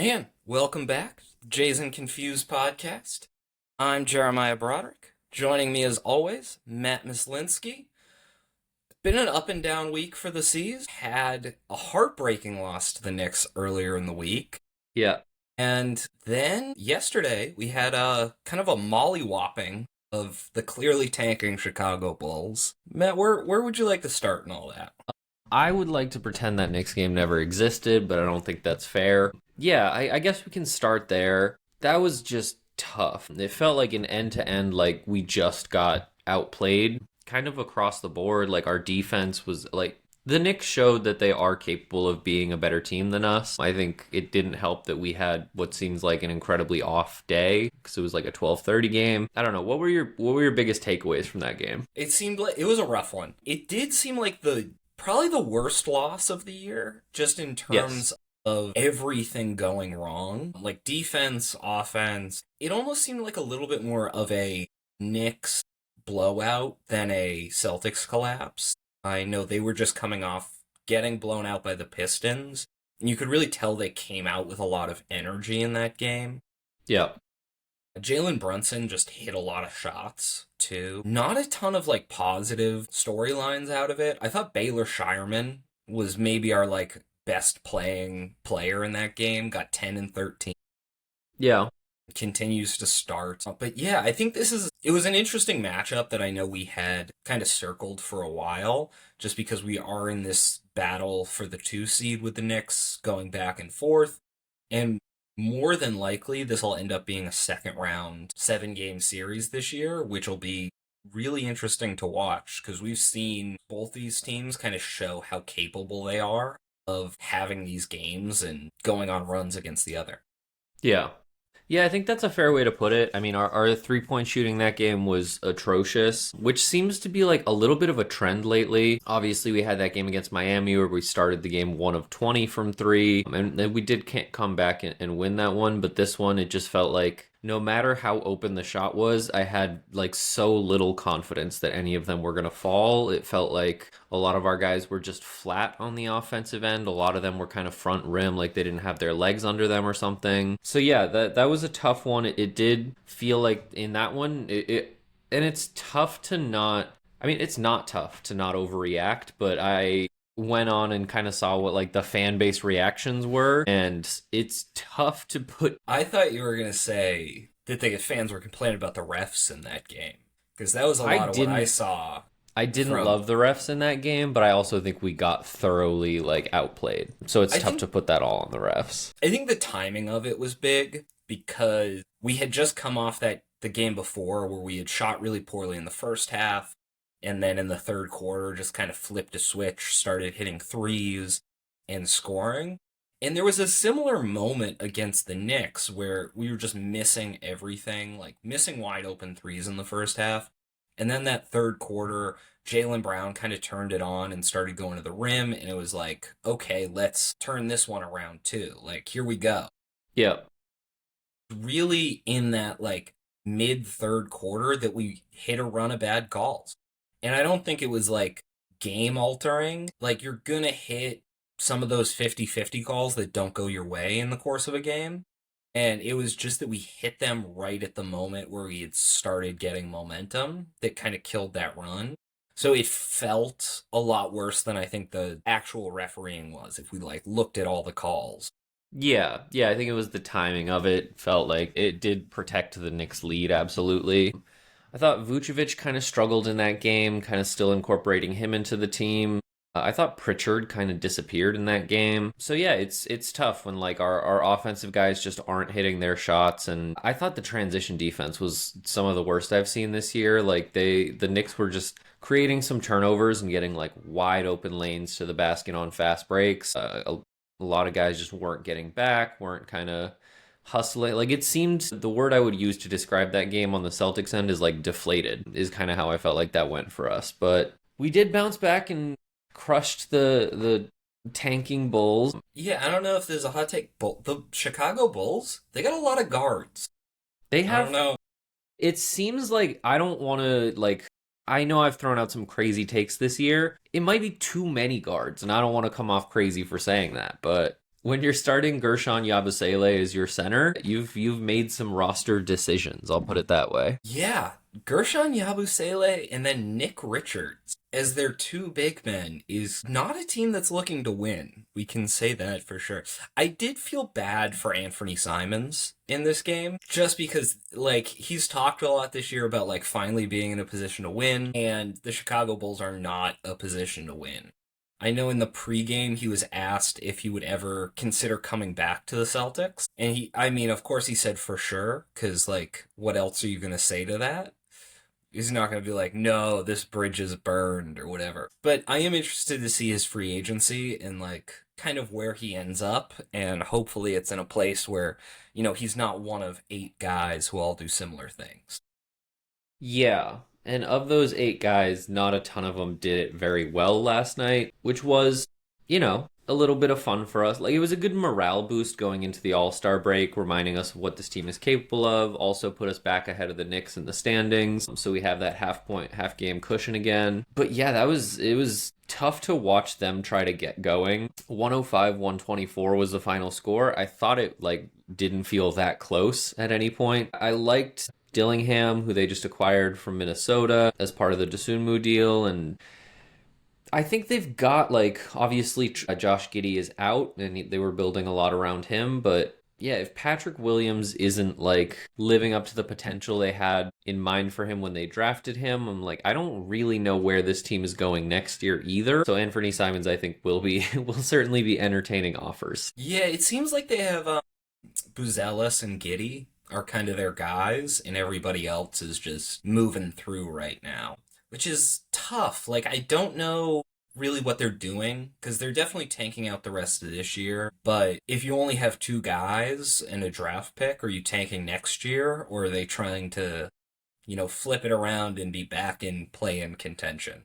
And welcome back to the Jays and Confused podcast. I'm Jeremiah Broderick. Joining me as always, Matt Mislinski. Been an up and down week for the C's. Had a heartbreaking loss to the Knicks earlier in the week. Yeah. And then yesterday we had a kind of a mollywhopping of the clearly tanking Chicago Bulls. Matt, where would you like to start in all that? I would like to pretend that Knicks game never existed, but I don't think that's fair. Yeah, I guess we can start there. That was just tough. It felt like an end-to-end, like we just got outplayed kind of across the board. Like our defense was like, the Knicks showed that they are capable of being a better team than us. I think it didn't help that we had what seems like an incredibly off day because it was like a 12:30 game. I don't know. What were your biggest takeaways from that game? It seemed like it was a rough one. It did seem like probably the worst loss of the year, just in terms Yes. of everything going wrong. Like defense, offense. It almost seemed like a little bit more of a Knicks blowout than a Celtics collapse. I know they were just coming off getting blown out by the Pistons, and you could really tell they came out with a lot of energy in that game. Yeah. Jalen Brunson just hit a lot of shots, too. Not a ton of, positive storylines out of it. I thought Baylor Shireman was maybe our, best playing player in that game. Got 10 and 13. Yeah. Continues to start. But yeah, I think it was an interesting matchup that I know we had kind of circled for a while, just because we are in this battle for the 2 seed with the Knicks going back and forth. And more than likely, this will end up being a second round 7-game series this year, which will be really interesting to watch because we've seen both these teams kind of show how capable they are of having these games and going on runs against the other. Yeah. Yeah, I think that's a fair way to put it. I mean, our three-point shooting that game was atrocious, which seems to be like a little bit of a trend lately. Obviously, we had that game against Miami where we started the game 1 of 20 from 3, and then we did come back and win that one. But this one, it just felt like no matter how open the shot was, I had like so little confidence that any of them were going to fall. It felt like a lot of our guys were just flat on the offensive end. A lot of them were kind of front rim, like they didn't have their legs under them or something. So yeah, that was a tough one. It did feel like in that one, and it's tough to not. I mean, it's not tough to not overreact, but I went on and kind of saw what like the fan base reactions were, and it's tough to put. I thought you were going to say that the fans were complaining about the refs in that game, because that was a I lot of what I didn't saw. I didn't From love the refs in that game, but I also think we got thoroughly like outplayed. So it's I tough think to put that all on the refs. I think the timing of it was big because we had just come off the game before where we had shot really poorly in the first half, and then in the third quarter just kind of flipped a switch, started hitting threes and scoring. And there was a similar moment against the Knicks where we were just missing everything, like missing wide open threes in the first half. And then that third quarter, Jaylen Brown kind of turned it on and started going to the rim, and it was like, okay, let's turn this one around too. Like, here we go. Yep. Really in that mid third quarter that we hit a run of bad calls. And I don't think it was game altering. Like, you're gonna hit some of those 50-50 calls that don't go your way in the course of a game. And it was just that we hit them right at the moment where we had started getting momentum that kind of killed that run. So it felt a lot worse than I think the actual refereeing was if we looked at all the calls. Yeah. Yeah, I think it was the timing of it. Felt like it did protect the Knicks lead, absolutely. I thought Vucevic kind of struggled in that game, kind of still incorporating him into the team. I thought Pritchard kind of disappeared in that game. So yeah, it's tough when like our offensive guys just aren't hitting their shots. And I thought the transition defense was some of the worst I've seen this year. Like the Knicks were just creating some turnovers and getting like wide open lanes to the basket on fast breaks. A lot of guys just weren't getting back, weren't kind of hustling. Like it seemed the word I would use to describe that game on the Celtics end is like deflated, is kind of how I felt like that went for us. But we did bounce back and crushed the tanking Bulls. Yeah, I don't know if there's a hot take. The Chicago Bulls, they got a lot of guards. They I don't have, know. it seems like I don't want to like, I know I've thrown out some crazy takes this year. It might be too many guards, and I don't want to come off crazy for saying that, but When you're starting Gershon Yabusele as your center, you've made some roster decisions. I'll put it that way. Yeah, Gershon Yabusele and then Nick Richards as their two big men is not a team that's looking to win. We can say that for sure. I did feel bad for Anthony Simons in this game just because like he's talked a lot this year about like finally being in a position to win, and the Chicago Bulls are not a position to win. I know in the pregame he was asked if he would ever consider coming back to the Celtics. And I mean, of course he said for sure, because, like, what else are you going to say to that? He's not going to be like, no, this bridge is burned or whatever. But I am interested to see his free agency and, like, kind of where he ends up. And hopefully it's in a place where, he's not one of 8 guys who all do similar things. Yeah. And of those 8 guys, not a ton of them did it very well last night, which was, a little bit of fun for us. Like, it was a good morale boost going into the All-Star break, reminding us of what this team is capable of. Also put us back ahead of the Knicks in the standings, so we have that half game cushion again. But yeah, it was tough to watch them try to get going. 105-124 was the final score. I thought it, like, didn't feel that close at any point. I liked Dillingham, who they just acquired from Minnesota as part of the Dosunmu deal, and I think they've got, like, obviously Josh Giddey is out and they were building a lot around him, but yeah, if Patrick Williams isn't, like, living up to the potential they had in mind for him when they drafted him, I'm like, I don't really know where this team is going next year either. So Anthony Simons, I think, will certainly be entertaining offers. Yeah, it seems like they have Buzelis and Giddy are kind of their guys, and everybody else is just moving through right now, which is tough. Like, I don't know really what they're doing because they're definitely tanking out the rest of this year. But if you only have 2 guys and a draft pick, are you tanking next year, or are they trying to, flip it around and be back in play-in contention?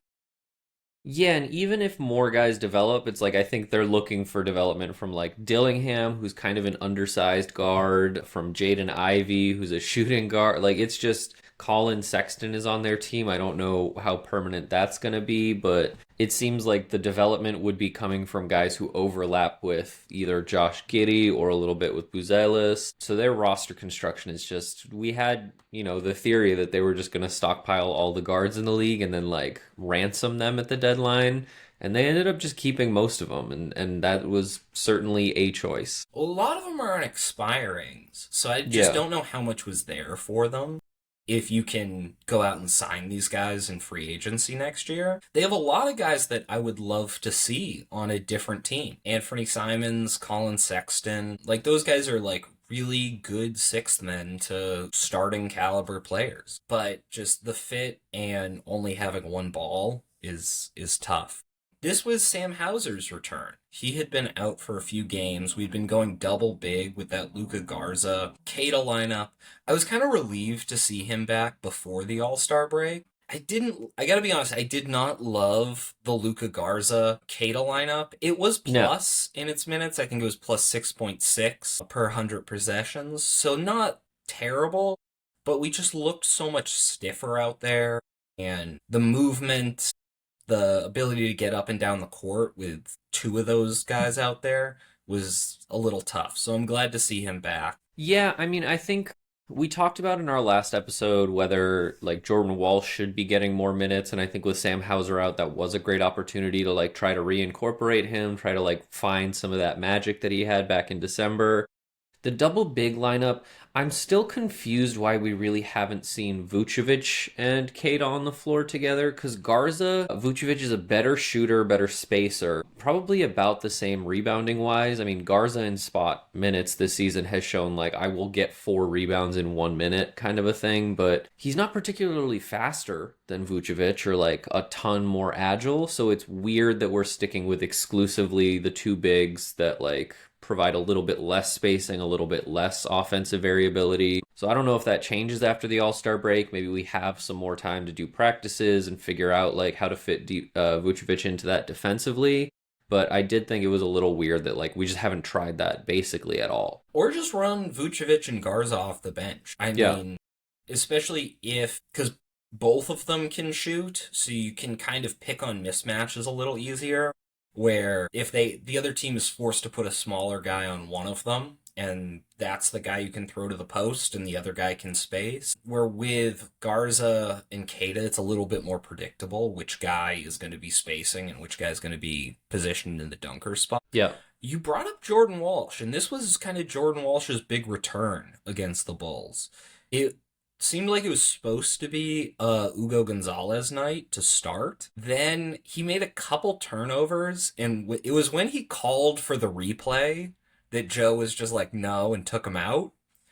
Yeah, and even if more guys develop, it's like I think they're looking for development from like Dillingham, who's kind of an undersized guard, from Jaden Ivey, who's a shooting guard. Like it's just Colin Sexton is on their team. I don't know how permanent that's going to be, but it seems like the development would be coming from guys who overlap with either Josh Giddey or a little bit with Buzelis. So their roster construction is just, we had, the theory that they were just going to stockpile all the guards in the league and then like ransom them at the deadline. And they ended up just keeping most of them, and that was certainly a choice. A lot of them are on expirings, so I just Yeah. don't know how much was there for them. If you can go out and sign these guys in free agency next year, they have a lot of guys that I would love to see on a different team. Anthony Simons, Colin Sexton, like those guys are like really good sixth men to starting caliber players. But just the fit and only having one ball is tough. This was Sam Hauser's return. He had been out for a few games. We'd been going double big with that Luka Garza, Keita lineup. I was kind of relieved to see him back before the All-Star break. I gotta be honest, I did not love the Luka Garza Keita lineup. It was No. plus in its minutes. I think it was plus 6.6 per 100 possessions. So not terrible, but we just looked so much stiffer out there. And the movement, the ability to get up and down the court with 2 of those guys out there was a little tough. So I'm glad to see him back. Yeah, I mean, I think we talked about in our last episode whether like Jordan Walsh should be getting more minutes, and I think with Sam Hauser out, that was a great opportunity to like try to reincorporate him, try to like find some of that magic that he had back in December. The double big lineup, I'm still confused why we really haven't seen Vucevic and Kate on the floor together, because Vucevic is a better shooter, better spacer, probably about the same rebounding wise. I mean, Garza in spot minutes this season has shown like I will get 4 rebounds in 1 minute kind of a thing, but he's not particularly faster than Vucevic or like a ton more agile, so it's weird that we're sticking with exclusively the 2 bigs that like provide a little bit less spacing, a little bit less offensive variability. So I don't know if that changes after the All-Star break. Maybe we have some more time to do practices and figure out like how to fit Vucevic into that defensively. But I did think it was a little weird that like we just haven't tried that basically at all. Or just run Vucevic and Garza off the bench. I Yeah. mean, especially because both of them can shoot, so you can kind of pick on mismatches a little easier. where if the other team is forced to put a smaller guy on one of them, and that's the guy you can throw to the post and the other guy can space. Where with Garza and Keita, it's a little bit more predictable which guy is going to be spacing and which guy is going to be positioned in the dunker spot. Yeah. You brought up Jordan Walsh, and this was kind of Jordan Walsh's big return against the Bulls. It seemed like it was supposed to be Hugo Gonzalez night to start. Then he made a couple turnovers, and it was when he called for the replay that Joe was just like, no, and took him out.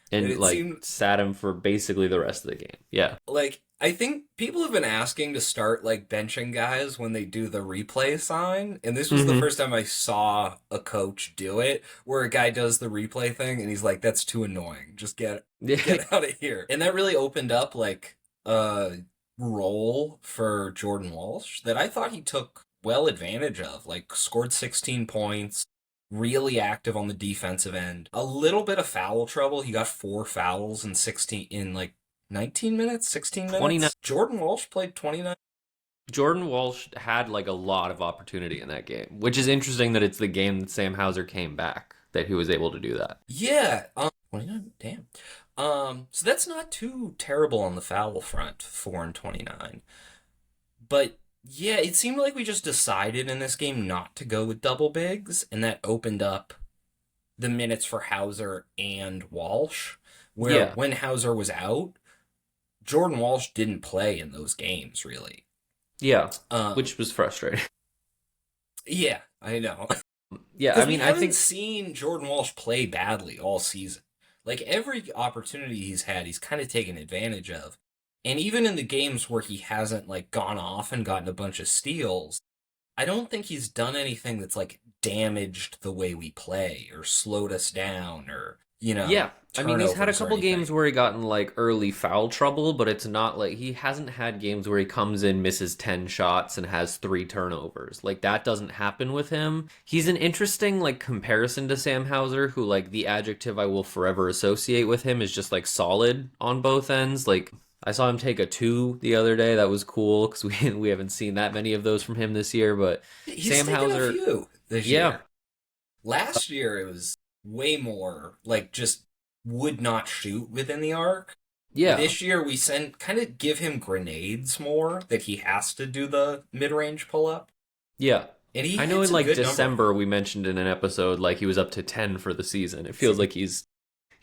And And it like seemed sat him for basically the rest of the game. Yeah. like I think people have been asking to start like benching guys when they do the replay sign, and this was the Hmm. first time I saw a coach do it, where a guy does the replay thing and he's like, "That's too annoying. Just Yeah. get out of here." And that really opened up like a role for Jordan Walsh that I thought he took well advantage of. Like scored 16 points, really active on the defensive end. A little bit of foul trouble. He got 4 fouls in 16 in like 19 minutes, 16 29. minutes. Jordan Walsh played 29. Jordan Walsh had like a lot of opportunity in that game, which is interesting that it's the game that Sam Hauser came back that he was able to do that. Yeah, 29. Damn. So that's not too terrible on the foul front, 4 and 29. But yeah, it seemed like we just decided in this game not to go with double bigs, and that opened up the minutes for Hauser and Walsh. Where Yeah. when Hauser was out, Jordan Walsh didn't play in those games really. Yeah. Um, Which was frustrating. yeah, I know. Yeah, I Because we mean, I haven't think seen Jordan Walsh play badly all season. Like every opportunity he's had, he's kind of taken advantage of. And even in the games where he hasn't like gone off and gotten a bunch of steals, I don't think he's done anything that's like damaged the way we play or slowed us down or, yeah. I mean, he's had a turnovers or couple games anything. where he got in like early foul trouble, but it's not like he hasn't had games where he comes in, misses 10 shots, and has 3 turnovers. Like that doesn't happen with him. He's an interesting like comparison to Sam Hauser, who like the adjective I will forever associate with him is just like solid on both ends. Like I saw him take a two the other day. That was cool because we haven't seen that many of those from him this year. But He's Sam taken a Hauser, few this yeah, year. Last year it was way more like just would not shoot within the arc. yeah, This year we send kind of give him grenades more that he has to do the mid-range pull-up, yeah. and he I know hits in a like good number of them. December we mentioned in an episode like he was up to 10 for the season. It feels like he's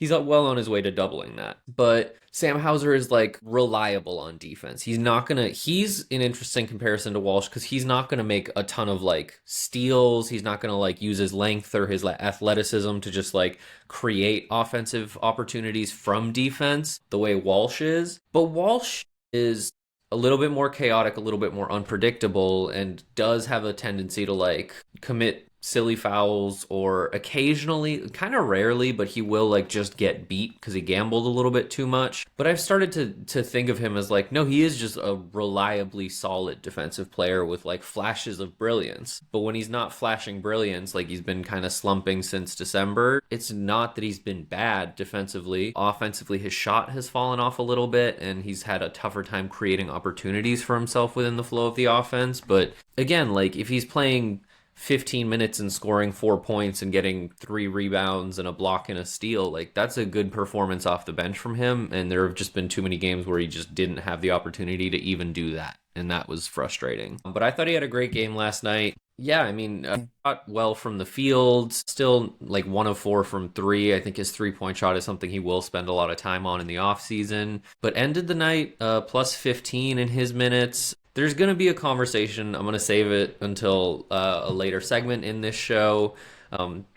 well on his way to doubling that. But Sam Hauser is like reliable on defense. He's an interesting comparison to Walsh because he's not gonna make a ton of like steals. He's not gonna like use his length or his athleticism to just like create offensive opportunities from defense the way Walsh is. But Walsh is a little bit more chaotic, a little bit more unpredictable, and does have a tendency to like commit silly fouls or occasionally, kind of rarely, but he will like just get beat because he gambled a little bit too much. But I've started to think of him as like, no, he is just a reliably solid defensive player with like flashes of brilliance. But when he's not flashing brilliance, like he's been kind of slumping since December, it's not that he's been bad defensively. Offensively, his shot has fallen off a little bit and he's had a tougher time creating opportunities for himself within the flow of the offense. But again, like if he's playing 15 minutes and scoring 4 points and getting 3 rebounds and a block and a steal, like that's a good performance off the bench from him. And there have just been too many games where he just didn't have the opportunity to even do that. And that was frustrating. But I thought he had a great game last night. Yeah, I mean, shot well from the field, still like 1 of 4 from three. I think his 3 point shot is something he will spend a lot of time on in the offseason, but ended the night plus 15 in his minutes. There's going to be a conversation. I'm going to save it until a later segment in this show.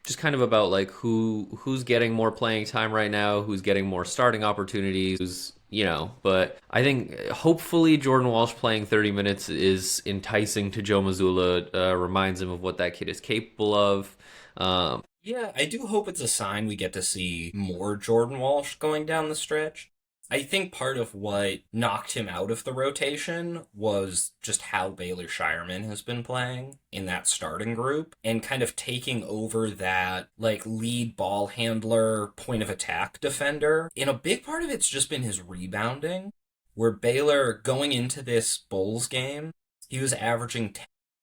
Just kind of about like who's getting more playing time right now, who's getting more starting opportunities, but I think hopefully Jordan Walsh playing 30 minutes is enticing to Joe Mazzulla, reminds him of what that kid is capable of. Yeah, I do hope it's a sign we get to see more Jordan Walsh going down the stretch. I think part of what knocked him out of the rotation was just how Baylor Shireman has been playing in that starting group and kind of taking over that like lead ball handler, point of attack defender. And a big part of it's just been his rebounding, where Baylor going into this Bulls game, he was averaging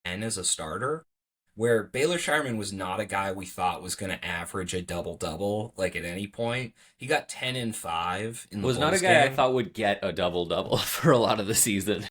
10 as a starter. where Baylor Shireman was not a guy we thought was going to average a double double like at any point. He got 10 and 5 in the Was not a Bulls guy I game. thought would get a double double for a lot of the season.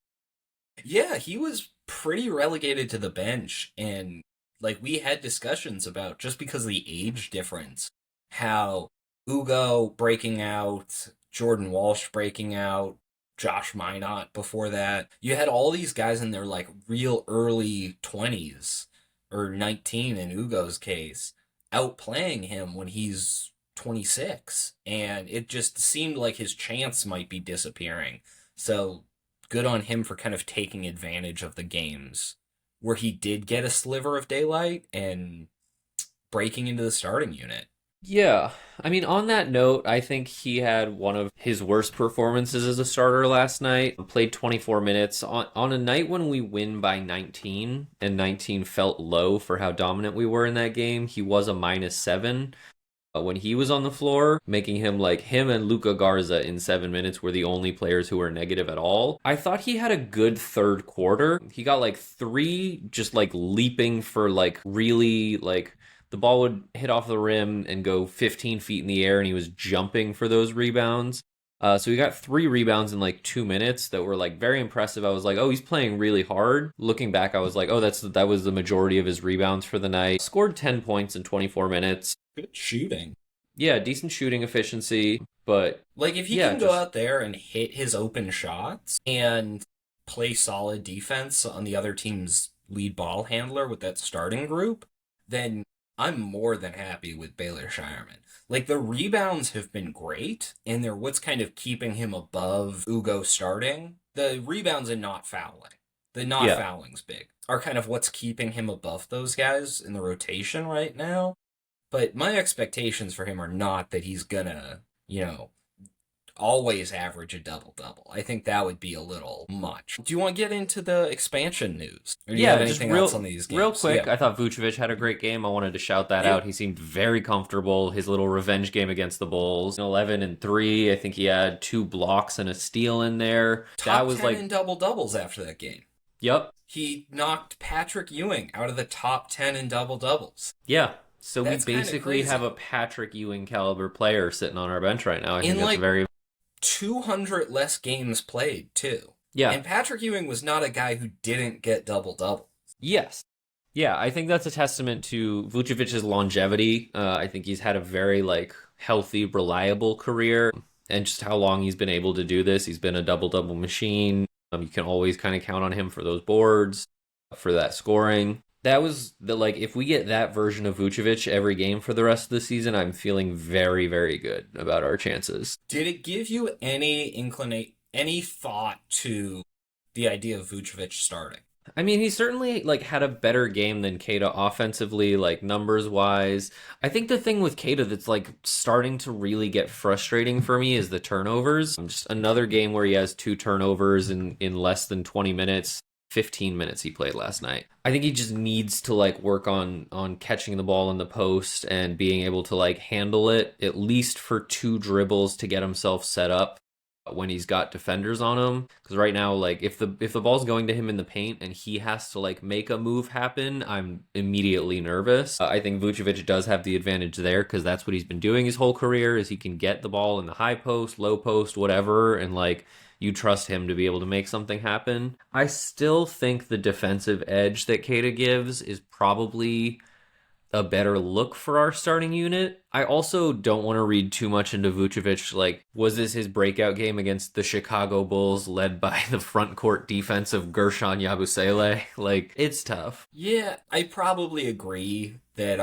Yeah, he was pretty relegated to the bench, and like we had discussions about just because of the age difference, how Ugo breaking out, Jordan Walsh breaking out, Josh Minot before that. You had all these guys in their like real early 20s or 19 in Ugo's case outplaying him when he's 26, and it just seemed like his chance might be disappearing. So good on him for kind of taking advantage of the games where he did get a sliver of daylight and breaking into the starting unit. Yeah. I mean, on that note, I think he had one of his worst performances as a starter last night. Played 24 minutes on a night when we win by 19, and 19 felt low for how dominant we were in that game. He was a -7 when he was on the floor, making him like him and Luca Garza in 7 minutes were the only players who were negative at all. I thought he had a good third quarter. He got like three just like leaping for like really like the ball would hit off the rim and go 15 feet in the air, and he was jumping for those rebounds. So he got three rebounds in like 2 minutes that were like very impressive. I was like, oh, he's playing really hard. Looking back, I was like, oh, that was the majority of his rebounds for the night. Scored 10 points in 24 minutes. Good shooting. Yeah, decent shooting efficiency, but Like if he yeah, can go just out there and hit his open shots and play solid defense on the other team's lead ball handler with that starting group, then I'm more than happy with Baylor Shireman. Like the rebounds have been great, and they're what's kind of keeping him above Ugo starting. The rebounds and not fouling. The not yeah. fouling's big. Are kind of what's keeping him above those guys in the rotation right now. But my expectations for him are not that he's gonna, always average a double double. I think that would be a little much. Do you want to get into the expansion news? Or do you have Yeah, just anything else on these real games? quick, Yeah. I thought Vucevic had a great game. I wanted to shout that Yeah. out. He seemed very comfortable. His little revenge game against the Bulls, 11 and 3. I think he had two blocks and a steal in there. That Top was 10 like, in double doubles after that game. yep, He knocked Patrick Ewing out of the top 10 in double doubles. yeah. So we That's kind of basically have crazy. a Patrick Ewing caliber player sitting on our bench right now. I think In that's like very, 200 less games played, too. yeah, And Patrick Ewing was not a guy who didn't get double double. yes. Yeah, I think that's a testament to Vucevic's longevity. I think he's had a very like healthy, reliable career, and just how long he's been able to do this. He's been a double double machine. You can always kind of count on him for those boards, for that scoring. That was the like if we get that version of Vucevic every game for the rest of the season, I'm feeling very, very good about our chances. Did it give you any thought to the idea of Vucevic starting? I mean, he certainly like had a better game than Keita offensively, like numbers wise. I think the thing with Keita that's like starting to really get frustrating for me is the turnovers. Just another game where he has two turnovers in less than 20 minutes. 15 minutes he played last night. I think he just needs to like work on catching the ball in the post and being able to like handle it at least for two dribbles to get himself set up when he's got defenders on him, because right now like if the ball's going to him in the paint and he has to like make a move happen, I'm immediately nervous. I think Vucevic does have the advantage there because that's what he's been doing his whole career is he can get the ball in the high post, low post, whatever, and like you trust him to be able to make something happen. I still think the defensive edge that Keita gives is probably a better look for our starting unit. I also don't want to read too much into Vucevic. Like, was this his breakout game against the Chicago Bulls led by the front court defense of Gershon Yabusele? Like, it's tough. Yeah, I probably agree that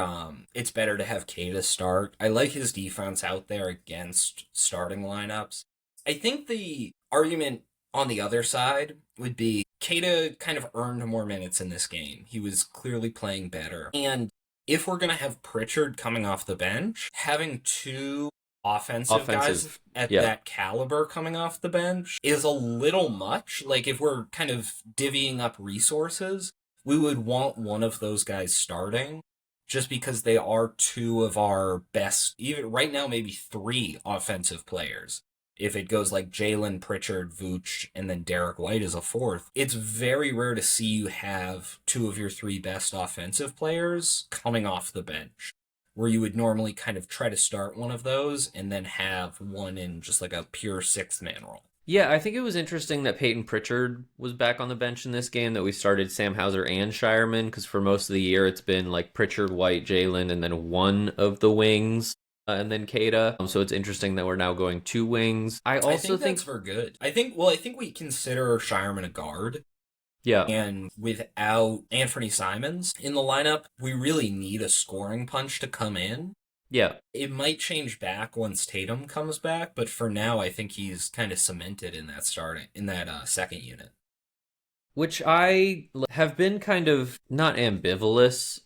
it's better to have Keita start. I like his defense out there against starting lineups. I think the argument on the other side would be Keita kind of earned more minutes in this game. He was clearly playing better. And if we're going to have Pritchard coming off the bench, having two offensive guys at Yeah. that caliber coming off the bench is a little much. Like, if we're kind of divvying up resources, we would want one of those guys starting just because they are two of our best, even right now, maybe three offensive players. if it goes like Jalen, Pritchard, Vooch, and then Derek White as a fourth, it's very rare to see you have two of your three best offensive players coming off the bench, where you would normally kind of try to start one of those and then have one in just like a pure sixth man role. Yeah, I think it was interesting that Peyton Pritchard was back on the bench in this game, that we started Sam Hauser and Shireman, because for most of the year it's been like Pritchard, White, Jalen, and then one of the wings, and then Kada. So it's interesting that we're now going two wings. I also think that's for good. I think we consider Shireman a guard. Yeah. And without Anthony Simons in the lineup, we really need a scoring punch to come in. Yeah. It might change back once Tatum comes back, but for now, I think he's kind of cemented in that second unit. Which I have been kind of not ambivalent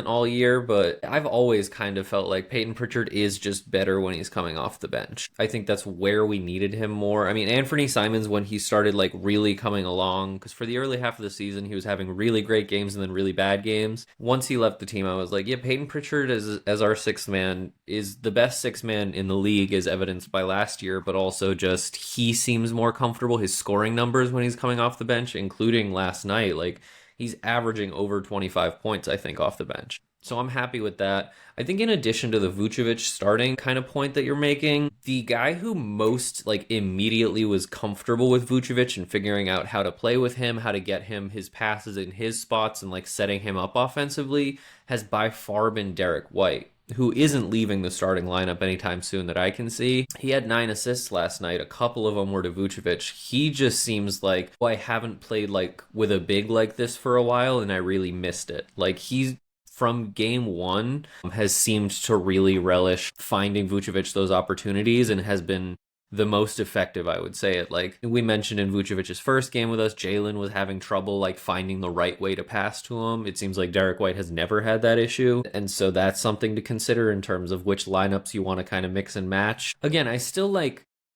all year, but I've always kind of felt like Peyton Pritchard is just better when he's coming off the bench. I think that's where we needed him more. I mean, Anthony Simons, when he started like really coming along, because for the early half of the season, he was having really great games and then really bad games. Once he left the team, I was like, yeah, Peyton Pritchard as our sixth man is the best sixth man in the league, as evidenced by last year, but also just he seems more comfortable. His scoring numbers when he's coming off the bench, including last night, like he's averaging over 25 points, I think, off the bench. So I'm happy with that. I think in addition to the Vucevic starting kind of point that you're making, the guy who most like immediately was comfortable with Vucevic and figuring out how to play with him, how to get him his passes in his spots and like setting him up offensively has by far been Derek White, who isn't leaving the starting lineup anytime soon that I can see. He had 9 assists last night. A couple of them were to Vucevic. He just seems like, I haven't played like with a big like this for a while, and I really missed it. Like he's from game one has seemed to really relish finding Vucevic those opportunities and has been the most effective, I would say. It like we mentioned in Vucevic's first game with us, Jalen was having trouble like finding the right way to pass to him. It seems like Derek White has never had that issue, and so that's something to consider in terms of which lineups you want to kind of mix and match. Again,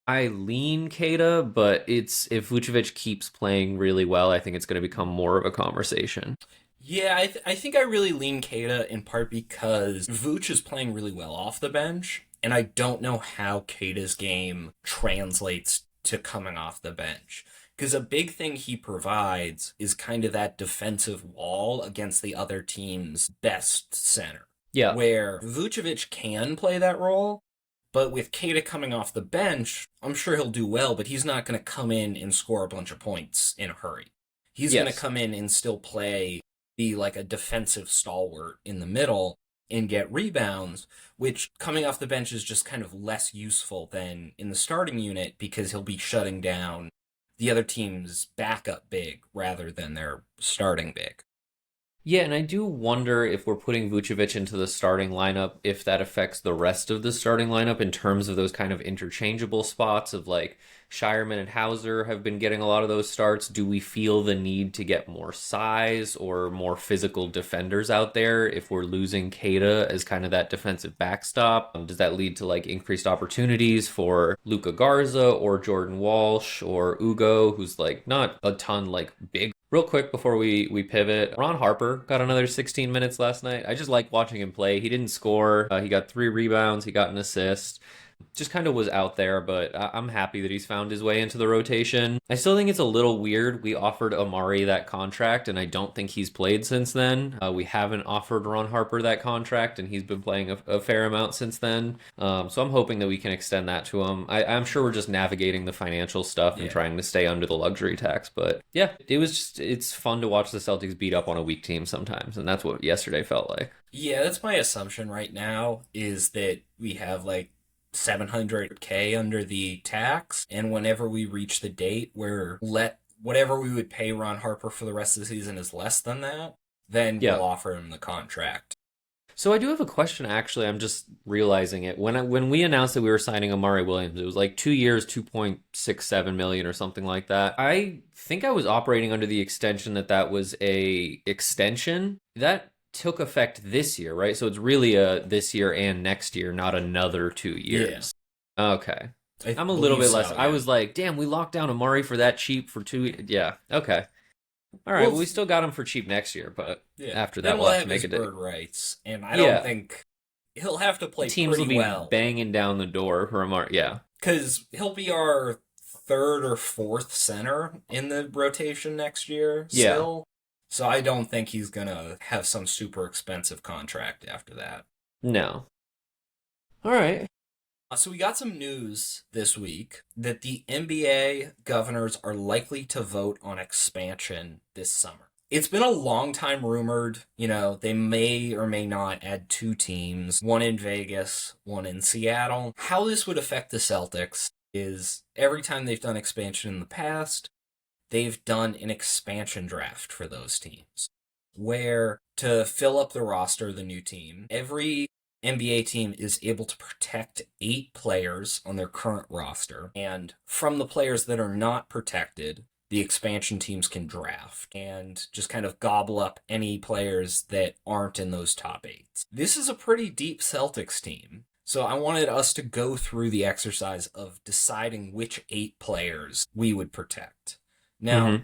I lean Kada, but it's if Vucevic keeps playing really well, I think it's going to become more of a conversation. Yeah, I think I really lean Kada in part because Vooch is playing really well off the bench, and I don't know how Kata's game translates to coming off the bench. Because a big thing he provides is kind of that defensive wall against the other team's best center. Yeah. Where Vucevic can play that role, but with Kada coming off the bench, I'm sure he'll do well, but he's not going to come in and score a bunch of points in a hurry. He's going to come in and still be like a defensive stalwart in the middle and get rebounds, which coming off the bench is just kind of less useful than in the starting unit because he'll be shutting down the other team's backup big rather than their starting big. Yeah, and I do wonder if we're putting Vucevic into the starting lineup, if that affects the rest of the starting lineup in terms of those kind of interchangeable spots of like Shireman and Hauser have been getting a lot of those starts. Do we feel the need to get more size or more physical defenders out there if we're losing Kada as kind of that defensive backstop? Does that lead to like increased opportunities for Luka Garza or Jordan Walsh or Ugo, who's like not a ton like big? Real quick before we pivot, Ron Harper got another 16 minutes last night. I just like watching him play. He didn't score. He got 3 rebounds. He got an assist. Just kind of was out there, but I'm happy that he's found his way into the rotation. I still think it's a little weird. We offered Amari that contract, and I don't think he's played since then. We haven't offered Ron Harper that contract, and he's been playing a fair amount since then. So I'm hoping that we can extend that to him. I'm sure we're just navigating the financial stuff and trying to stay under the luxury tax. But yeah, it's fun to watch the Celtics beat up on a weak team sometimes, and that's what yesterday felt like. Yeah, that's my assumption right now is that we have like $700K under the tax, and whenever we reach the date where whatever we would pay Ron Harper for the rest of the season is less than that, then we'll offer him the contract. So I do have a question, actually. I'm just realizing it. When we announced that we were signing Amari Williams, it was like 2 years, 2.67 million or something like that. I think I was operating under the extension that was a extension. That took effect this year, right? So it's really a this year and next year, not another 2 years. Yeah. Okay. I'm a little bit less. Yeah. I was like, damn, we locked down Amari for that cheap for 2. Yeah. Okay. All right. Well, we still got him for cheap next year, but after that, we'll have to make bird rights, and I don't think he'll have to play teams pretty will be banging down the door for Amari. Yeah. Because he'll be our third or fourth center in the rotation next year Yeah. still. So I don't think he's going to have some super expensive contract after that. No. All right. So we got some news this week that the NBA governors are likely to vote on expansion this summer. It's been a long time rumored, they may or may not add two teams, one in Vegas, one in Seattle. How this would affect the Celtics is every time they've done expansion in the past, they've done an expansion draft for those teams, where to fill up the roster of the new team, every NBA team is able to protect 8 players on their current roster, and from the players that are not protected, the expansion teams can draft and just kind of gobble up any players that aren't in those top 8. This is a pretty deep Celtics team, so I wanted us to go through the exercise of deciding which 8 players we would protect. Now,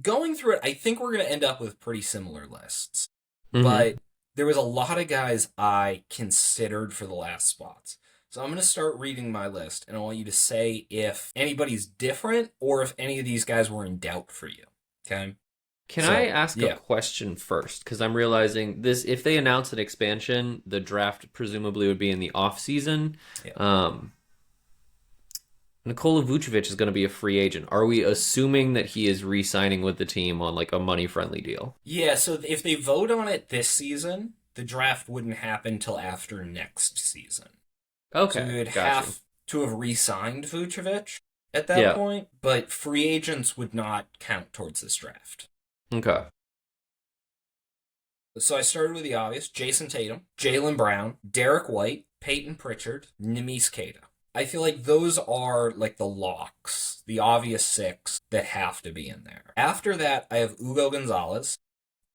going through it, I think we're going to end up with pretty similar lists, but there was a lot of guys I considered for the last spots. So I'm going to start reading my list, and I want you to say if anybody's different or if any of these guys were in doubt for you. Okay? Can I ask a question first? Because I'm realizing this, if they announce an expansion, the draft presumably would be in the off season. Yeah. Nikola Vucevic is going to be a free agent. Are we assuming that he is re-signing with the team on like a money-friendly deal? Yeah, so if they vote on it this season, the draft wouldn't happen till after next season. Okay, so we would have to have re-signed Vucevic at that point, but free agents would not count towards this draft. Okay. So I started with the obvious: Jason Tatum, Jaylen Brown, Derek White, Peyton Pritchard, Neemias Queta. I feel like those are like the locks, the obvious 6 that have to be in there. After that, I have Ugo Gonzalez.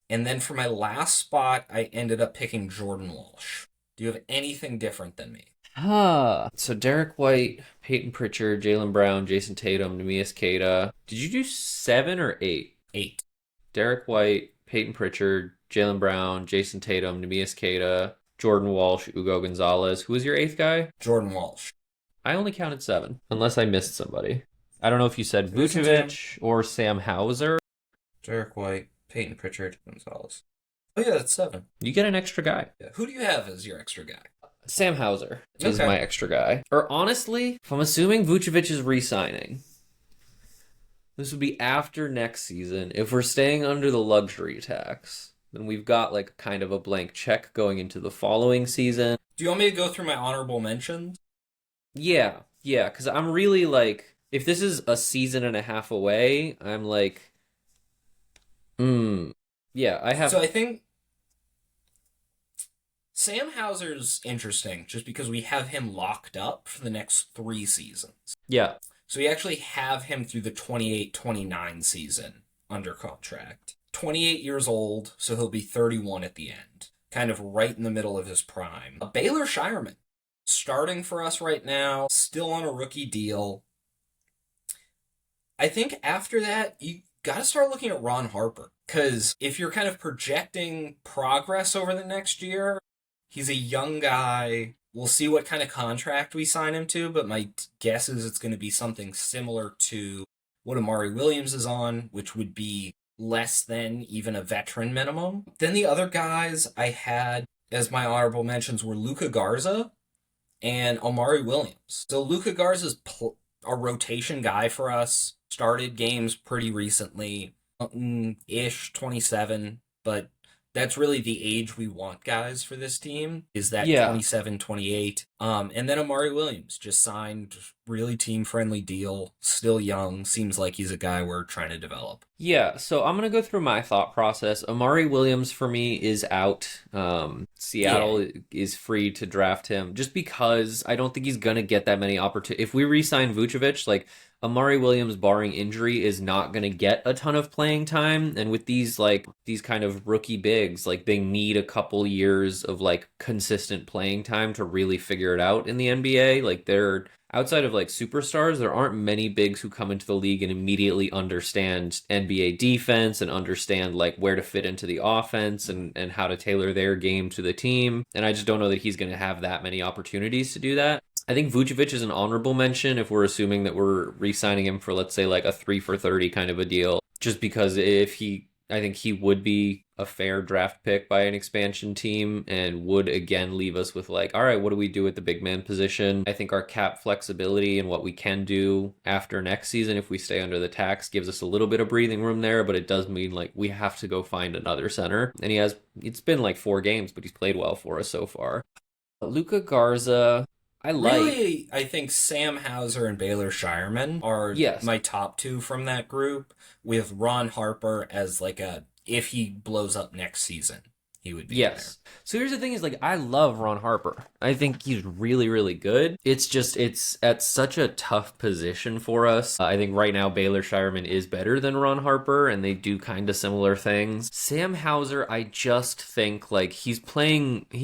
And then for my last spot, I ended up picking Jordan Walsh. Do you have anything different than me? So Derek White, Peyton Pritchard, Jaylen Brown, Jason Tatum, Neemias Queta. Did you do 7 or 8? 8. Derek White, Peyton Pritchard, Jaylen Brown, Jason Tatum, Neemias Queta, Jordan Walsh, Ugo Gonzalez. Who was your 8th guy? Jordan Walsh. I only counted 7, unless I missed somebody. I don't know if you said Vucevic or Sam Hauser. Derek White, Peyton Pritchard, Gonzalez. Oh yeah, that's 7. You get an extra guy. Yeah. Who do you have as your extra guy? Sam Hauser is my extra guy. Or honestly, if I'm assuming Vucevic is re-signing, this would be after next season. If we're staying under the luxury tax, then we've got like kind of a blank check going into the following season. Do you want me to go through my honorable mentions? Yeah, because I'm really like, if this is a season and a half away, I'm like, yeah, I have. So I think Sam Hauser's interesting just because we have him locked up for the next 3 seasons. Yeah. So we actually have him through the 28-29 season under contract. 28 years old, so he'll be 31 at the end. Kind of right in the middle of his prime. Baylor Shireman, starting for us right now, still on a rookie deal. I think after that, you got to start looking at Ron Harper. Because if you're kind of projecting progress over the next year, he's a young guy. We'll see what kind of contract we sign him to, but my guess is it's going to be something similar to what Amari Williams is on, which would be less than even a veteran minimum. Then the other guys I had as my honorable mentions were Luka Garza and Amari Williams. So Luka Garza's a rotation guy for us. Started games pretty recently, ish 27, but that's really the age we want guys for this team, is that 27, 28. And then Amari Williams just signed really team-friendly deal, still young, seems like he's a guy we're trying to develop. Yeah, so I'm going to go through my thought process. Amari Williams for me is out. Seattle is free to draft him just because I don't think he's going to get that many opportunities. If we re-sign Vucevic, like, Amari Williams, barring injury, is not going to get a ton of playing time. And with these kind of rookie bigs, like, they need a couple years of like consistent playing time to really figure it out in the NBA. Like, they're outside of like superstars, there aren't many bigs who come into the league and immediately understand NBA defense and understand like where to fit into the offense and how to tailor their game to the team. And I just don't know that he's going to have that many opportunities to do that. is I think Vucevic is an honorable mention if we're assuming that we're re-signing him for, let's say, like a 3 for 30 kind of a deal. Just because if he I think he would be a fair draft pick by an expansion team and would again leave us with like, all right, what do we do at the big man position? I think our cap flexibility and what we can do after next season if we stay under the tax gives us a little bit of breathing room there, but it does mean like we have to go find another center. And it's been like 4 games, but he's played well for us so far. Luca Garza, I like. Really, I think Sam Hauser and Baylor Shireman are Yes. my top two from that group, with Ron Harper as like a, if he blows up next season, he would be in there. Yes. So here's the thing is like I love Ron Harper. I think he's really, really good. It's just it's at such a tough position for us. I think right now Baylor Shireman is better than Ron Harper and they do kind of similar things. Sam Hauser, I just think like he's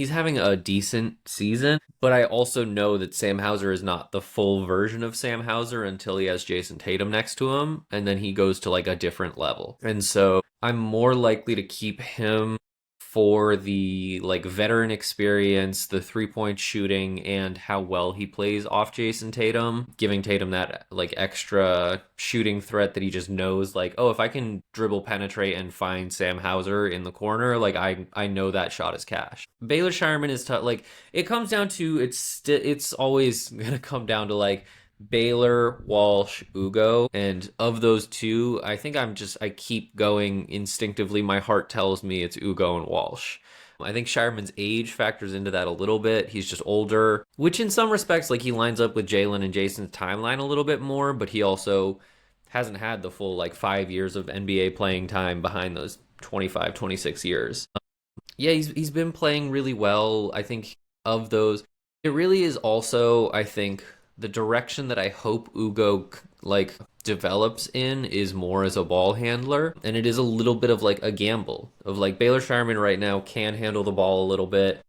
having a decent season, but I also know that Sam Hauser is not the full version of Sam Hauser until he has Jason Tatum next to him and then he goes to like a different level. And so I'm more likely to keep him for the like veteran experience, the 3-point shooting, and how well he plays off Jason Tatum, giving Tatum that like extra shooting threat that he just knows like, oh, if I can dribble penetrate and find Sam Hauser in the corner, like I know that shot is cash. Baylor Shireman is tough. Like it comes down to it's always gonna come down to like Baylor, Walsh, Ugo. And of those two, I think I keep going instinctively. My heart tells me it's Ugo and Walsh. I think Shireman's age factors into that a little bit. He's just older, which in some respects, like he lines up with Jalen and Jason's timeline a little bit more, but he also hasn't had the full like 5 years of NBA playing time behind those 25, 26 years. Yeah, he's been playing really well. I think of those, it really is also, I think, the direction that I hope Ugo like develops in is more as a ball handler, and it is a little bit of like a gamble of like Baylor Shireman right now can handle the ball a little bit,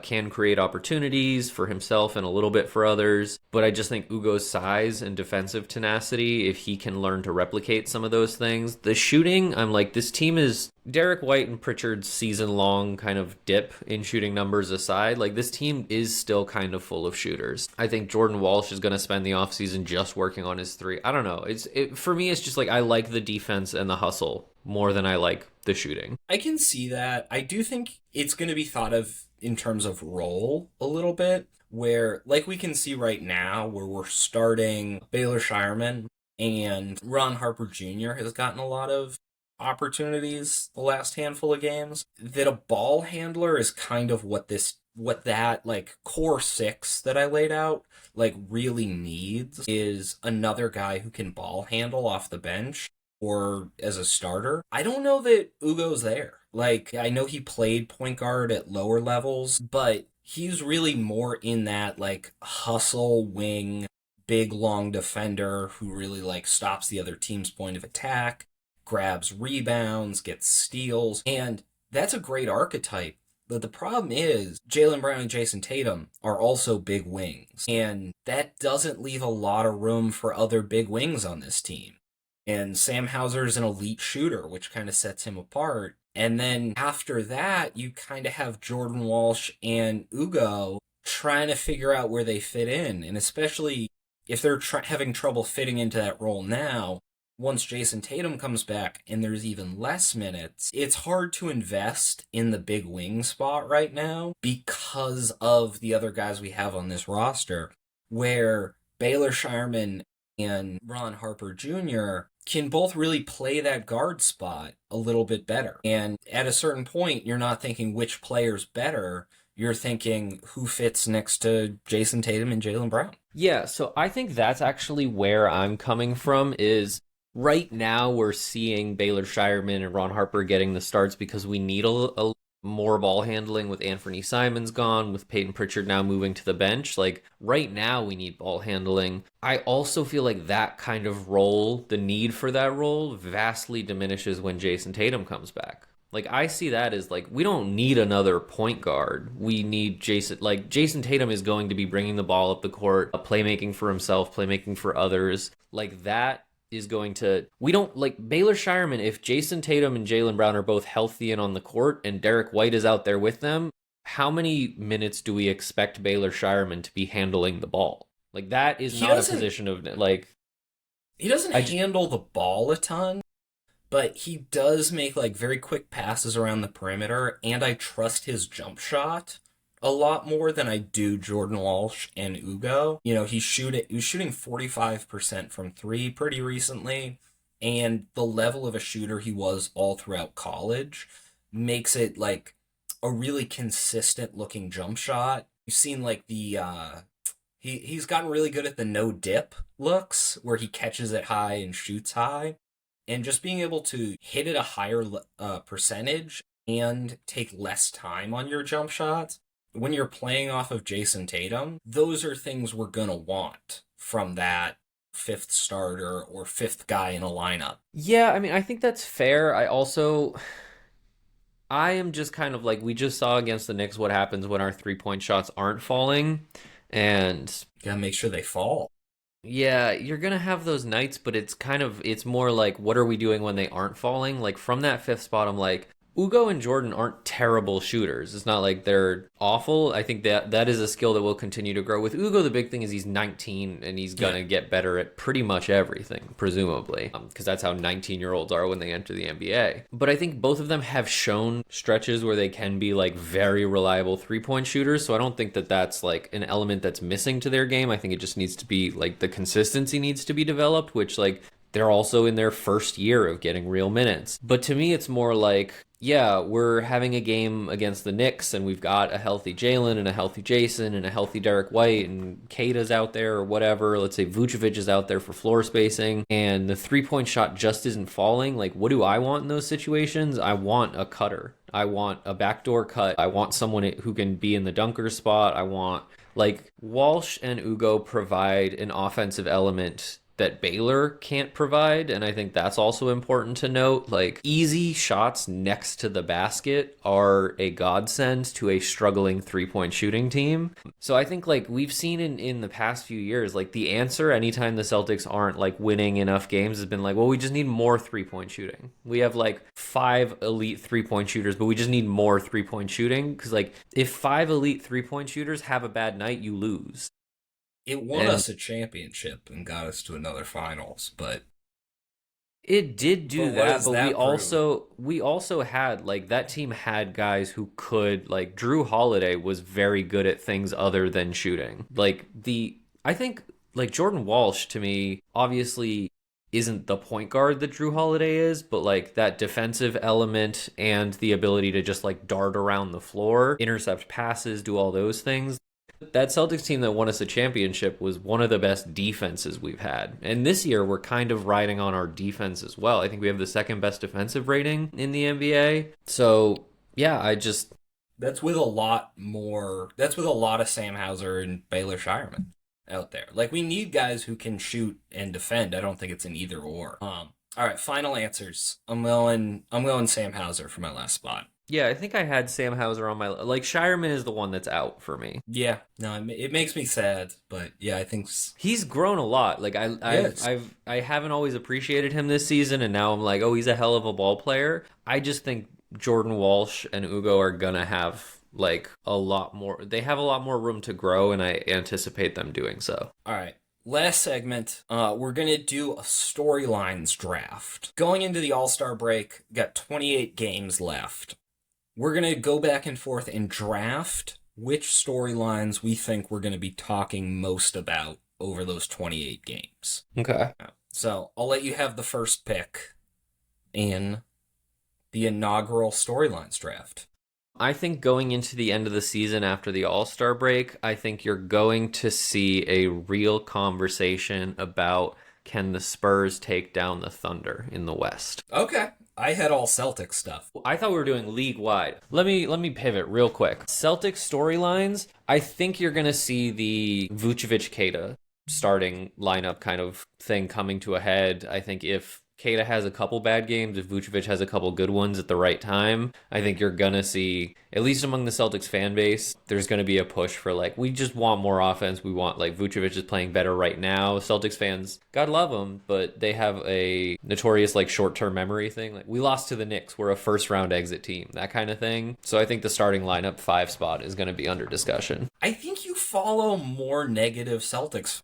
can create opportunities for himself and a little bit for others. But I just think Ugo's size and defensive tenacity, if he can learn to replicate some of those things. The shooting, I'm like, this team is Derek White and Pritchard's season-long kind of dip in shooting numbers aside, like this team is still kind of full of shooters. I think Jordan Walsh is going to spend the offseason just working on his three. I don't know. For me, it's just like I like the defense and the hustle more than I like the shooting. I can see that. I do think it's going to be thought of in terms of role a little bit, where, like we can see right now, where we're starting Baylor Shireman and Ron Harper Jr. has gotten a lot of opportunities the last handful of games, that a ball handler is kind of what that like core six that I laid out like really needs, is another guy who can ball handle off the bench or as a starter. I don't know that Ugo's there. Like, I know he played point guard at lower levels, but he's really more in that like hustle wing, big long defender who really like stops the other team's point of attack, grabs rebounds, gets steals, and that's a great archetype. But the problem is, Jaylen Brown and Jason Tatum are also big wings, and that doesn't leave a lot of room for other big wings on this team. And Sam Hauser is an elite shooter, which kind of sets him apart. And then after that, you kind of have Jordan Walsh and Ugo trying to figure out where they fit in. And especially if they're having trouble fitting into that role now, once Jason Tatum comes back and there's even less minutes, it's hard to invest in the big wing spot right now because of the other guys we have on this roster, where Baylor Shireman and Ron Harper Jr. can both really play that guard spot a little bit better. And at a certain point, you're not thinking which player's better. You're thinking who fits next to Jason Tatum and Jaylen Brown. Yeah, so I think that's actually where I'm coming from right now we're seeing Baylor Shireman and Ron Harper getting the starts because we need a more ball handling with Anthony Simons gone, with Peyton Pritchard now moving to the bench. Like right now we need ball handling. I also feel like that kind of role, the need for that role, vastly diminishes when Jason Tatum comes back. Like I see that as like we don't need another point guard. We need Jason Tatum is going to be bringing the ball up the court, playmaking for himself, playmaking for others. Like that is going to, we don't like Baylor Shireman. If Jason Tatum and Jaylen Brown are both healthy and on the court and Derek White is out there with them, how many minutes do we expect Baylor Shireman to be handling the ball? Like that is He not a doesn't position of like he doesn't I j- handle the ball a ton, but he does make like very quick passes around the perimeter, and I trust his jump shot a lot more than I do Jordan Walsh and Ugo. You know, he was shooting 45% from 3 pretty recently, and the level of a shooter he was all throughout college makes it like a really consistent looking jump shot. You've seen like he's gotten really good at the no dip looks where he catches it high and shoots high, and just being able to hit at a higher percentage and take less time on your jump shots when you're playing off of Jason Tatum, those are things we're going to want from that fifth starter or fifth guy in a lineup. yeah, I mean, I think that's fair. I am just kind of like we just saw against the Knicks what happens when our 3-point shots aren't falling. And You got to make sure they fall. yeah, you're gonna have those nights, but it's more like what are we doing when they aren't falling? Like from that fifth spot, I'm like Ugo and Jordan aren't terrible shooters. It's not like they're awful. I think that is a skill that will continue to grow. With Ugo, the big thing is he's 19 and he's Yeah. gonna get better at pretty much everything, presumably, because that's how 19-year-olds are when they enter the NBA. But I think both of them have shown stretches where they can be like very reliable 3-point shooters. So I don't think that that's like an element that's missing to their game. I think it just needs to be like the consistency needs to be developed, which like they're also in their first year of getting real minutes. But to me, it's more like, yeah, we're having a game against the Knicks and we've got a healthy Jalen and a healthy Jason and a healthy Derek White and Kata's out there or whatever. Let's say Vucevic is out there for floor spacing and the 3-point shot just isn't falling. Like, what do I want in those situations? I want a cutter. I want a backdoor cut. I want someone who can be in the dunker spot. I want, like, Walsh and Ugo provide an offensive element that Baylor can't provide, and I think that's also important to note. Like, easy shots next to the basket are a godsend to a struggling 3-point shooting team. So I think like we've seen in the past few years, like the answer anytime the Celtics aren't like winning enough games has been like, well, we just need more 3-point shooting. We have like 5 elite 3-point shooters, but we just need more 3-point shooting because like if 5 elite 3-point shooters have a bad night, you lose. It won And us a championship and got us to another finals, it did do but what that, does but we that prove? also we also had like that team had guys who could like Drew Holiday was very good at things other than shooting. Like the I think like Jordan Walsh to me obviously isn't the point guard that Drew Holiday is, but like that defensive element and the ability to just like dart around the floor, intercept passes, do all those things. That Celtics team that won us a championship was one of the best defenses we've had. And this year, we're kind of riding on our defense as well. I think we have the second best defensive rating in the NBA. So, yeah, I just. That's with a lot more. That's with a lot of Sam Hauser and Baylor Shireman out there. Like we need guys who can shoot and defend. I don't think it's an either or. All right, final answers. I'm going Sam Hauser for my last spot. Yeah, I think I had Sam Hauser on my. Like, Shireman is the one that's out for me. Yeah, no, it makes me sad, but yeah, I think He's grown a lot. Like yes. I haven't always appreciated him this season, and now I'm like, oh, he's a hell of a ball player. I just think Jordan Walsh and Ugo are gonna have like a lot more. They have a lot more room to grow, and I anticipate them doing so. All right. Last segment, we're going to do a storylines draft. Going into the All Star break, got 28 games left. We're going to go back and forth and draft which storylines we think we're going to be talking most about over those 28 games. Okay. So I'll let you have the first pick in the inaugural storylines draft. I think going into the end of the season after the All-Star break, I think you're going to see a real conversation about can the Spurs take down the Thunder in the West. Okay. I had all Celtic stuff. I thought we were doing league wide. Let me pivot real quick. Celtics storylines, I think you're going to see the Vucevic Kata starting lineup kind of thing coming to a head. I think if Keita has a couple bad games, if Vucevic has a couple good ones at the right time, I think you're gonna see, at least among the Celtics fan base, there's gonna be a push for like, we just want more offense. We want like Vucevic is playing better right now. Celtics fans, God love them, but they have a notorious like short-term memory thing. Like we lost to the Knicks, we're a first-round exit team, that kind of thing. So I think the starting lineup 5 spot is gonna be under discussion. I think you follow more negative Celtics.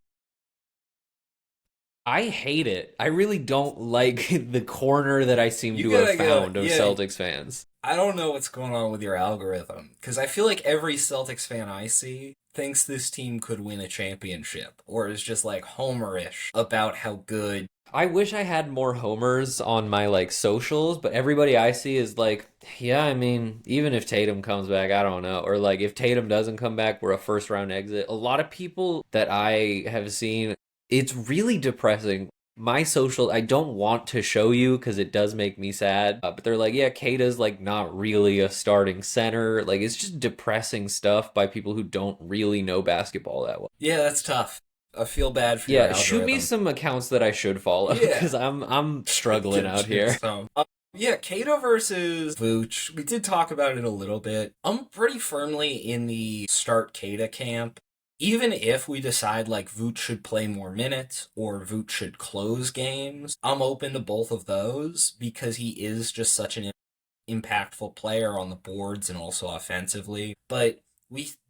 I hate it. I really don't like the corner that I seem You to have gotta go, found of yeah. Celtics fans. I don't know what's going on with your algorithm because I feel like every Celtics fan I see thinks this team could win a championship or is just like homerish about how good. I wish I had more homers on my like socials, but everybody I see is like, yeah, I mean, even if Tatum comes back, I don't know. Or like if Tatum doesn't come back, we're a first round exit. A lot of people that I have seen, it's really depressing. My social, I don't want to show you because it does make me sad. But they're like, yeah, Kata's like not really a starting center. Like it's just depressing stuff by people who don't really know basketball that well. Yeah, that's tough. I feel bad for your Yeah, shoot me algorithm. some accounts that I should follow Yeah. because I'm struggling out Get here. some. Yeah, Kato versus Vooch. We did talk about it a little bit. I'm pretty firmly in the start Kata camp. Even if we decide like Vooch should play more minutes or Vooch should close games, I'm open to both of those because he is just such an impactful player on the boards and also offensively. But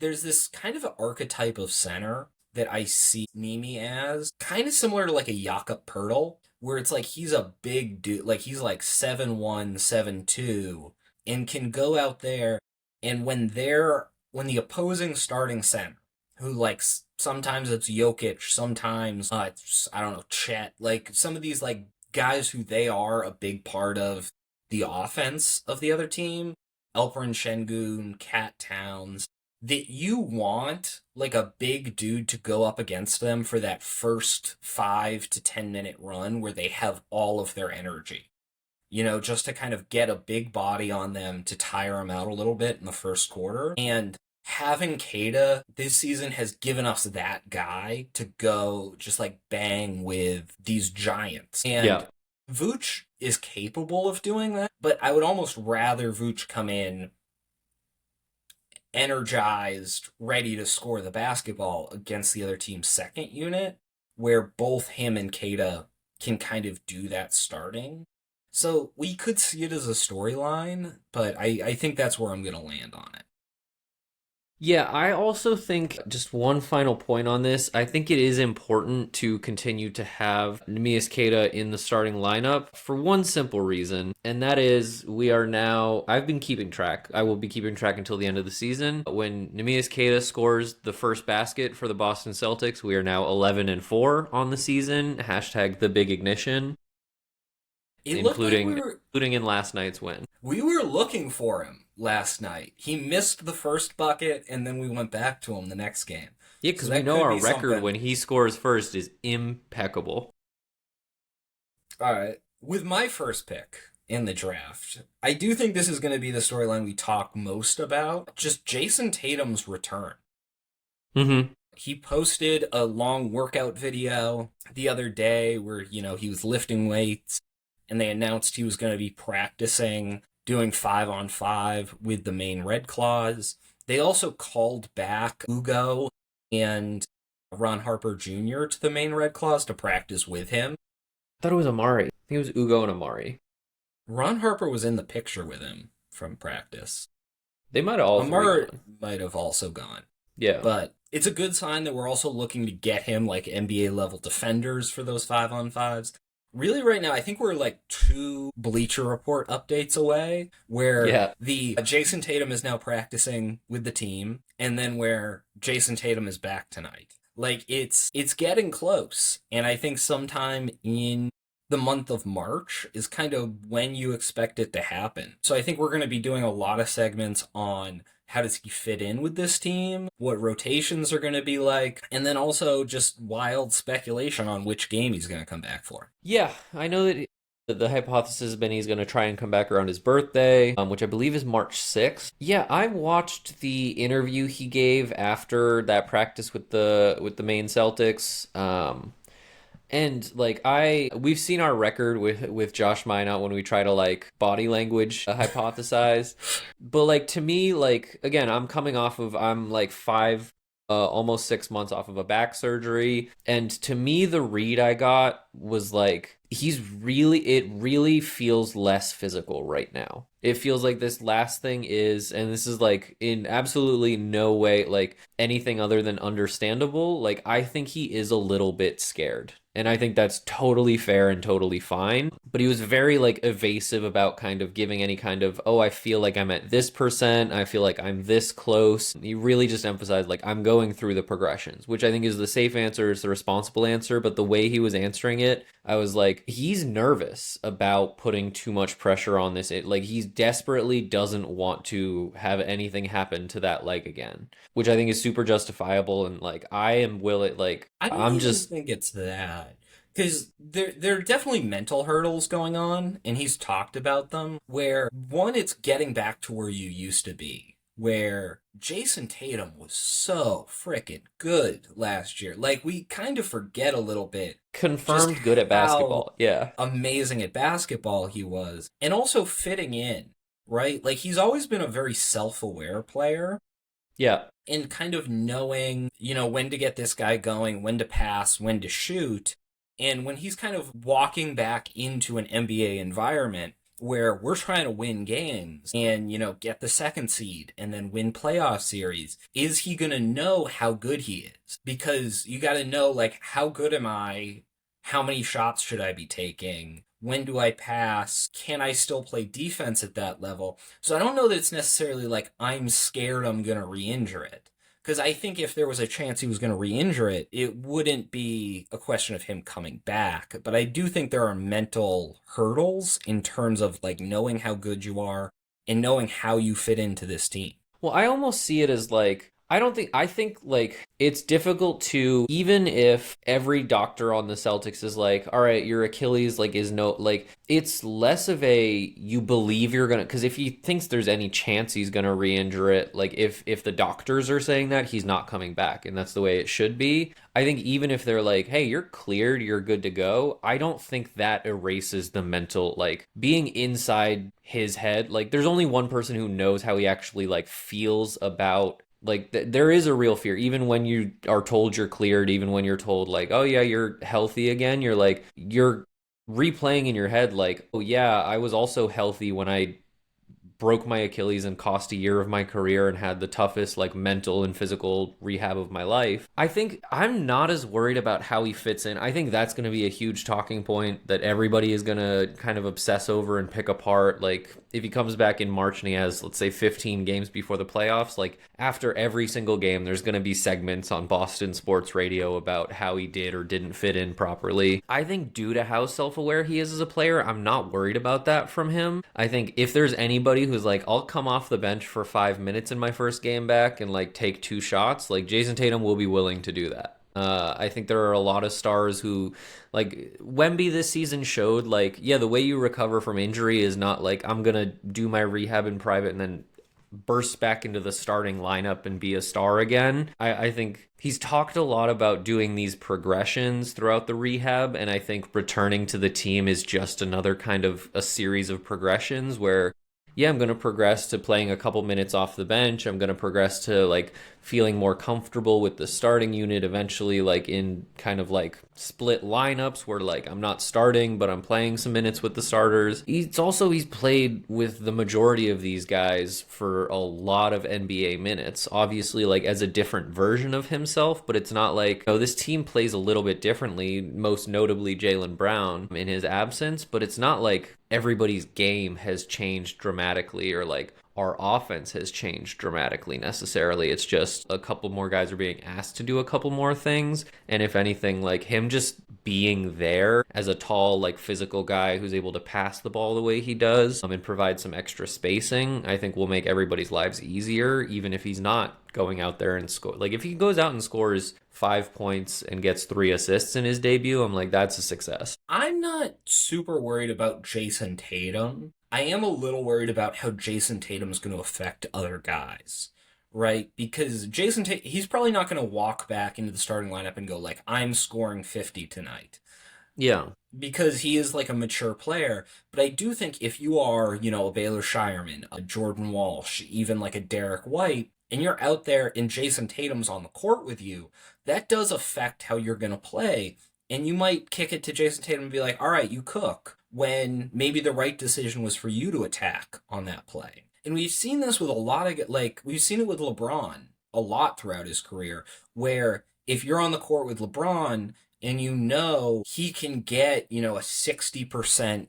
there's this kind of archetype of center that I see Nimi as kind of similar to like a Jakob Pertl, where it's like he's a big dude, like he's like 7'1", 7'2", and can go out there and when the opposing starting center, who like sometimes it's Jokic, sometimes it's, I don't know, Chet, like some of these like guys who they are a big part of the offense of the other team, Alperen Şengün, Cat Towns, that you want like a big dude to go up against them for that first 5 to 10 minute run where they have all of their energy. You know, just to kind of get a big body on them to tire them out a little bit in the first quarter. And having Kata this season has given us that guy to go just like bang with these giants. And Yeah. Vooch is capable of doing that, but I would almost rather Vooch come in energized, ready to score the basketball against the other team's second unit, where both him and Kata can kind of do that starting. So we could see it as a storyline, but I think that's where I'm going to land on it. Yeah, I also think just one final point on this. I think it is important to continue to have Neemias Queta in the starting lineup for one simple reason, and that is we are now, I've been keeping track. I will be keeping track until the end of the season. When Neemias Queta scores the first basket for the Boston Celtics, we are now 11-4 on the season. Hashtag the big ignition. It looked like including in last night's win. We were looking for him last night. He missed the first bucket, and then we went back to him the next game. Yeah, because we know our record when he scores first is impeccable. All right. With my first pick in the draft, I do think this is going to be the storyline we talk most about. Just Jason Tatum's return. Mm-hmm. He posted a long workout video the other day where, you know, he was lifting weights, and they announced he was going to be practicing doing 5-on-5 with the Maine Red Claws. They also called back Ugo and Ron Harper Jr. to the Maine Red Claws to practice with him. I thought it was Amari. I think it was Ugo and Amari. Ron Harper was in the picture with him from practice. They might have all Amari might have also gone. Yeah. But it's a good sign that we're also looking to get him like NBA level defenders for those 5-on-5s. Really, right now, I think we're like 2 Bleacher Report updates away where the Jason Tatum is now practicing with the team, and then where Jason Tatum is back tonight. Like, it's getting close, and I think sometime in the month of March is kind of when you expect it to happen. So I think we're going to be doing a lot of segments on how does he fit in with this team, what rotations are going to be like, and then also just wild speculation on which game he's going to come back for. Yeah, I know that the hypothesis has been he's going to try and come back around his birthday, which I believe is March 6th. Yeah, I watched the interview he gave after that practice with the Maine Celtics. And like we've seen our record with Josh Minot when we try to like body language hypothesize. But like to me, like again, I'm like almost 6 months off of a back surgery. And to me, the read I got was like it really feels less physical right now. It feels like this last thing is, and this is like in absolutely no way like anything other than understandable. Like I think he is a little bit scared. And I think that's totally fair and totally fine. But he was very like evasive about kind of giving any kind of, oh, I feel like I'm at this percent. I feel like I'm this close. He really just emphasized like I'm going through the progressions, which I think is the safe answer, is the responsible answer. But the way he was answering it, I was like, he's nervous about putting too much pressure on this. Like he desperately doesn't want to have anything happen to that leg again, which I think is super justifiable. And like I am willing, like I don't I'm even just think it's that. Because there are definitely mental hurdles going on, and he's talked about them, where one, it's getting back to where you used to be, where Jason Tatum was so freaking good last year. Like, we kind of forget a little bit just confirmed good at how basketball. Yeah. amazing at basketball he was, and also fitting in, right? Like, he's always been a very self aware player Yeah. and kind of knowing, when to get this guy going, when to pass, when to shoot. And when he's kind of walking back into an NBA environment where we're trying to win games and, get the second seed and then win playoff series, is he going to know how good he is? Because you got to know, like, how good am I? How many shots should I be taking? When do I pass? Can I still play defense at that level? So I don't know that it's necessarily like I'm scared I'm going to re injure it. Because I think if there was a chance he was going to re injure it, it wouldn't be a question of him coming back. But I do think there are mental hurdles in terms of like knowing how good you are and knowing how you fit into this team. Well, I almost see it as like I think like it's difficult to, even if every doctor on the Celtics is like, all right, your Achilles like is no, like it's less of a you believe you're gonna, because if he thinks there's any chance he's gonna re-injure it, like if the doctors are saying that he's not coming back and that's the way it should be, I think even if they're like, hey, you're cleared, you're good to go, I don't think that erases the mental, like being inside his head. Like there's only one person who knows how he actually like feels about, like there is a real fear even when you are told you're cleared, even when you're told like, oh yeah, you're healthy again, you're like you're replaying in your head like, oh yeah, I was also healthy when I broke my Achilles and cost a year of my career and had the toughest like mental and physical rehab of my life. I think I'm not as worried about how he fits in. I think that's going to be a huge talking point that everybody is going to kind of obsess over and pick apart. Like if he comes back in March and he has, let's say, 15 games before the playoffs, like after every single game there's going to be segments on Boston sports radio about how he did or didn't fit in properly. I think due to how self-aware he is as a player, I'm not worried about that from him. I think if there's anybody who's like, I'll come off the bench for 5 minutes in my first game back and like take two shots, like Jason Tatum will be willing to do that. I think there are a lot of stars who, like Wemby this season showed, like, yeah, the way you recover from injury is not like I'm gonna do my rehab in private and then burst back into the starting lineup and be a star again. I think he's talked a lot about doing these progressions throughout the rehab, and I think returning to the team is just another kind of a series of progressions where, yeah, I'm going to progress to playing a couple minutes off the bench. I'm going to progress to like feeling more comfortable with the starting unit eventually, like in kind of like split lineups where like I'm not starting, but I'm playing some minutes with the starters. He's played with the majority of these guys for a lot of NBA minutes, obviously like as a different version of himself, but it's not like, oh, this team plays a little bit differently, most notably Jaylen Brown in his absence, but it's not like everybody's game has changed dramatically or like our offense has changed dramatically necessarily. It's just a couple more guys are being asked to do a couple more things. And if anything, like him just being there as a tall, like physical guy who's able to pass the ball the way he does and provide some extra spacing, I think will make everybody's lives easier, even if he's not going out there and score. Like if he goes out and scores 5 points and gets 3 assists in his debut, I'm like, that's a success. I'm not super worried about Jason Tatum. I am a little worried about how Jason Tatum is going to affect other guys, right? Because Jason Tatum, he's probably not going to walk back into the starting lineup and go like, I'm scoring 50 tonight. Yeah. because he is like a mature player. But I do think if you are, a Baylor Shireman, a Jordan Walsh, even like a Derek White, and you're out there and Jason Tatum's on the court with you, that does affect how you're going to play. And you might kick it to Jason Tatum and be like, all right, you cook, when maybe the right decision was for you to attack on that play. And we've seen this with a lot of, like, we've seen it with LeBron a lot throughout his career, where if you're on the court with LeBron, and he can get, a 60%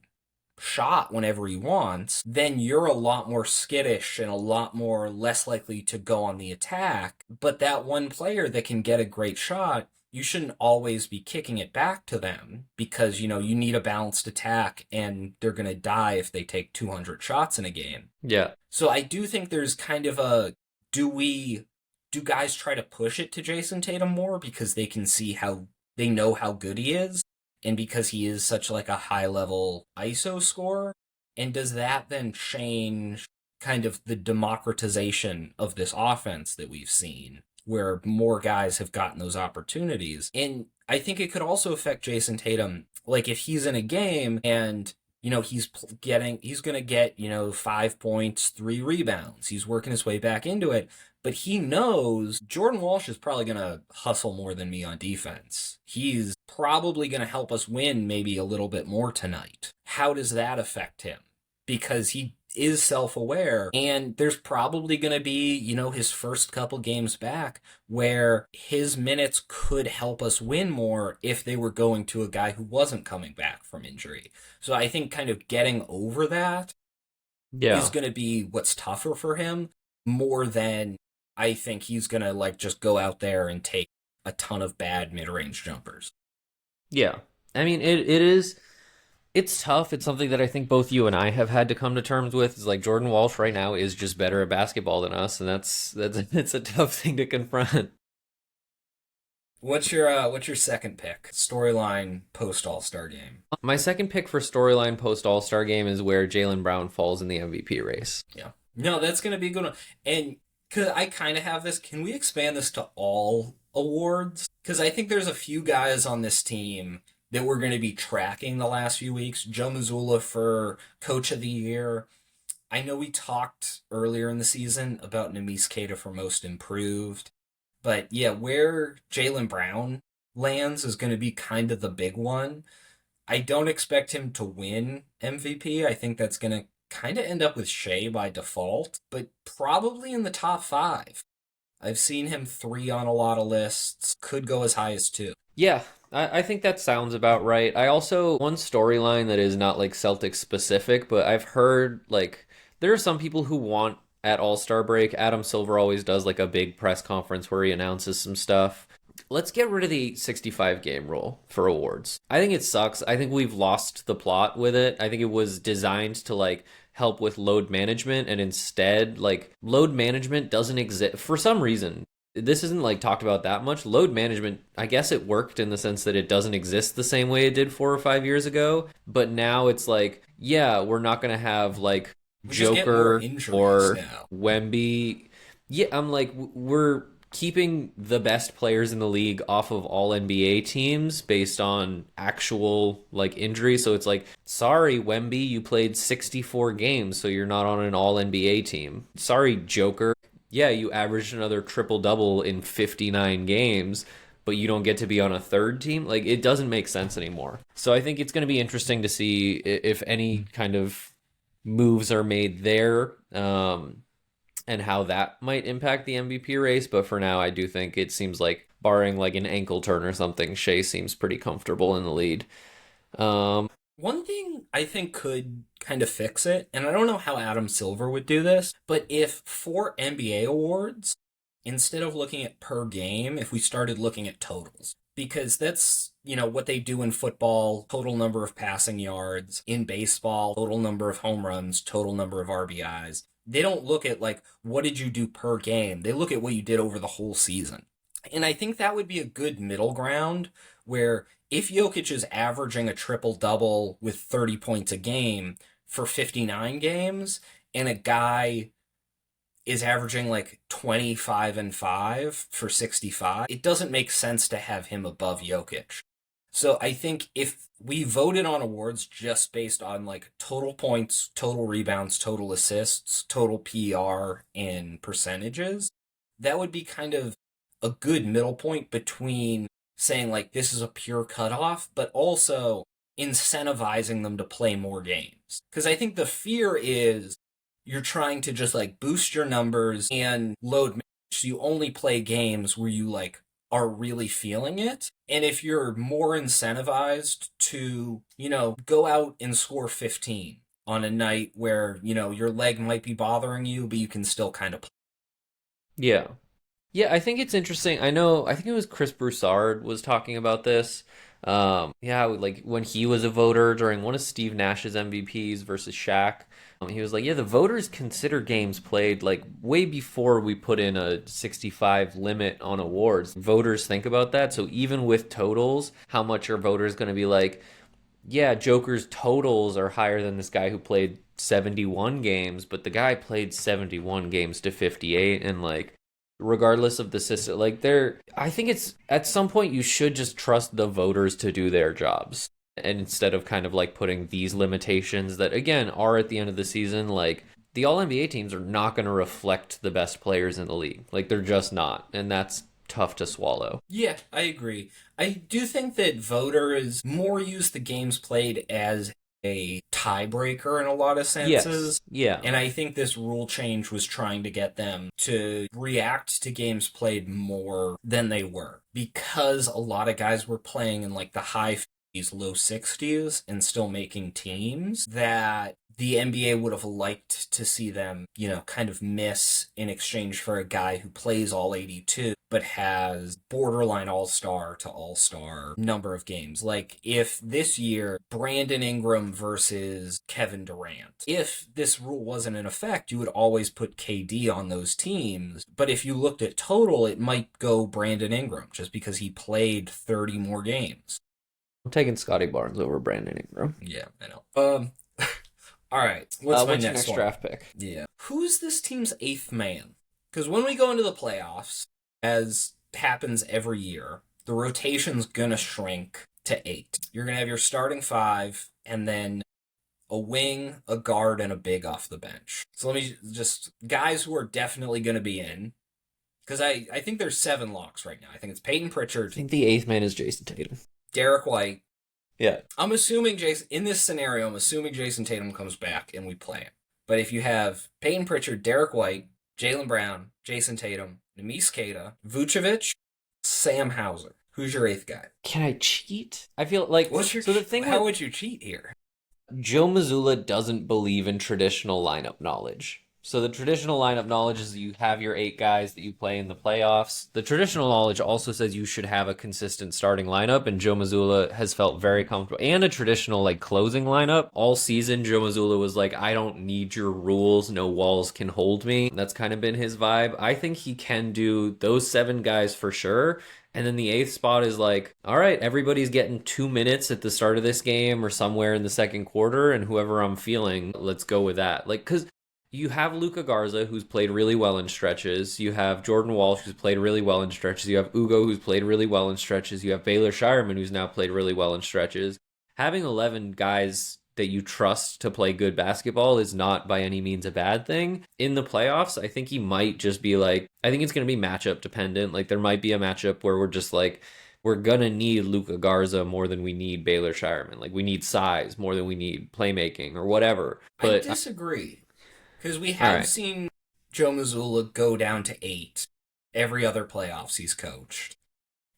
shot whenever he wants, then you're a lot more skittish and a lot more less likely to go on the attack. But that one player that can get a great shot, you shouldn't always be kicking it back to them because, you need a balanced attack and they're going to die if they take 200 shots in a game. Yeah. So I do think there's kind of do guys try to push it to Jason Tatum more because they know how good he is and because he is such like a high level ISO scorer? And does that then change kind of the democratization of this offense that we've seen where more guys have gotten those opportunities? And I think it could also affect Jason Tatum. Like if he's in a game and he's going to get 5 points, 3 rebounds. He's working his way back into it, but he knows Jordan Walsh is probably going to hustle more than me on defense. He's probably going to help us win maybe a little bit more tonight. How does that affect him? Because he is self-aware, and there's probably going to be, his first couple games back where his minutes could help us win more if they were going to a guy who wasn't coming back from injury. So I think kind of getting over that is Yeah. going to be what's tougher for him more than I think he's going to like just go out there and take a ton of bad mid-range jumpers. Yeah. I mean, it is. It's tough. It's something that I think both you and I have had to come to terms with. Is like Jordan Walsh right now is just better at basketball than us, and that's it's a tough thing to confront. What's your second pick? Storyline post All-Star game. My second pick for storyline post All Star game is where Jaylen Brown falls in the MVP race. Yeah. No, that's going to be a good one. And cause I kind of have this, can we expand this to all awards? Because I think there's a few guys on this team that we're going to be tracking the last few weeks. Joe Mazzulla for Coach of the Year. I know we talked earlier in the season about Nemise Keita for Most Improved. But yeah, where Jaylen Brown lands is going to be kind of the big one. I don't expect him to win MVP. I think that's going to kind of end up with Shea by default, but probably in the top 5. I've seen him 3 on a lot of lists, could go as high as 2. Yeah, I think that sounds about right. I also, one storyline that is not like Celtics specific, but I've heard like there are some people who want at All Star break. Adam Silver always does like a big press conference where he announces some stuff. Let's get rid of the 65 game rule for awards. I think it sucks. I think we've lost the plot with it. I think it was designed to like help with load management, and instead like load management doesn't exist for some reason. This isn't like talked about that much. Load management, I guess it worked in the sense that it doesn't exist the same way it did 4 or 5 years ago, but now it's like, yeah, we're not going to have like We just get more Joker injuries or now. Wemby. Yeah, I'm like, we're keeping the best players in the league off of all NBA teams based on actual like injury. So it's like, sorry, Wemby, you played 64 games, so you're not on an all NBA team. Sorry, Joker. Yeah, you averaged another triple double in 59 games, but you don't get to be on a third team. Like, it doesn't make sense anymore. So I think it's going to be interesting to see if any kind of moves are made there, and how that might impact the MVP race. But for now, I do think it seems like, barring like an ankle turn or something, Shea seems pretty comfortable in the lead. Um, One thing I think could kind of fix it, and I don't know how Adam Silver would do this, but if for NBA awards, instead of looking at per game, if we started looking at totals, because that's, what they do in football, total number of passing yards, in baseball, total number of home runs, total number of RBIs. They don't look at like, what did you do per game? They look at what you did over the whole season. And I think that would be a good middle ground where if Jokic is averaging a triple double with 30 points a game for 59 games, and a guy is averaging like 25 and 5 for 65, it doesn't make sense to have him above Jokic. So I think if we voted on awards just based on like total points, total rebounds, total assists, total PR, and percentages, that would be kind of a good middle point between saying like this is a pure cutoff, but also incentivizing them to play more games. Because I think the fear is you're trying to just like boost your numbers and load manage, so you only play games where you like are really feeling it. And if you're more incentivized to, go out and score 15 on a night where, your leg might be bothering you, but you can still kind of play. Yeah. Yeah, I think it's interesting. I think it was Chris Broussard was talking about this. Yeah, like when he was a voter during one of Steve Nash's MVPs versus Shaq, he was like, yeah, the voters consider games played like way before we put in a 65 limit on awards. Voters think about that. So even with totals, how much are voters going to be like, yeah, Joker's totals are higher than this guy who played 71 games, but the guy played 71 games to 58 and like regardless of the system, like there I think it's at some point you should just trust the voters to do their jobs. And instead of kind of like putting these limitations that again are at the end of the season, like the all NBA teams are not going to reflect the best players in the league. Like they're just not, and that's tough to swallow. Yeah, I agree. I do think that voters more use the games played as a tiebreaker in a lot of Yes. senses. Yeah. And I think this rule change was trying to get them to react to games played more than they were. Because a lot of guys were playing in like the high 50s, low 60s and still making teams, that the NBA would have liked to see them, kind of miss in exchange for a guy who plays all 82 but has borderline all-star to all-star number of games. Like if this year Brandon Ingram versus Kevin Durant, if this rule wasn't in effect, you would always put KD on those teams. But if you looked at total, it might go Brandon Ingram just because he played 30 more games. I'm taking Scotty Barnes over Brandon Ingram. Yeah, I know. All right. What's my What's your next next one? draft pick? Yeah. Who's this team's eighth man? Because when we go into the playoffs, as happens every year, the rotation's gonna shrink to eight. You're gonna have your starting five, and then a wing, a guard, and a big off the bench. So let me just guys who are definitely gonna be in. Because I think there's seven locks right now. I think it's Peyton I Pritchard, think the eighth man is Jason Tatum. Derek White. Yeah. I'm assuming Jason in this scenario. I'm assuming Jason Tatum comes back and we play him. But if you have Peyton Pritchard, Derek White, Jaylen Brown, Jason Tatum, Nemise Keita, Vucevic, Sam Hauser, who's your eighth guy? Can I cheat? I feel like What's your so the thing How with would you cheat here? Joe Mazzulla doesn't believe in traditional lineup knowledge. So the traditional lineup knowledge is you have your eight guys that you play in the playoffs. The traditional knowledge also says you should have a consistent starting lineup, and Joe Mazzulla has felt very comfortable. And a traditional like closing lineup. All season, Joe Mazzulla was like, I don't need your rules, no walls can hold me. That's kind of been his vibe. I think he can do those seven guys for sure. And then the eighth spot is like, all right, everybody's getting 2 minutes at the start of this game or somewhere in the second quarter, and whoever I'm feeling, let's go with that. Like, because you have Luka Garza, who's played really well in stretches. You have Jordan Walsh, who's played really well in stretches. You have Ugo, who's played really well in stretches. You have Baylor Shireman, who's now played really well in stretches. Having 11 guys that you trust to play good basketball is not by any means a bad thing. In the playoffs, I think he might just be like, I think it's going to be matchup dependent. Like, there might be a matchup where we're just like, we're going to need Luka Garza more than we need Baylor Shireman. Like, we need size more than we need playmaking or whatever. I But, disagree. Because we all have right. seen Joe Mazzulla go down to eight every other playoffs he's coached.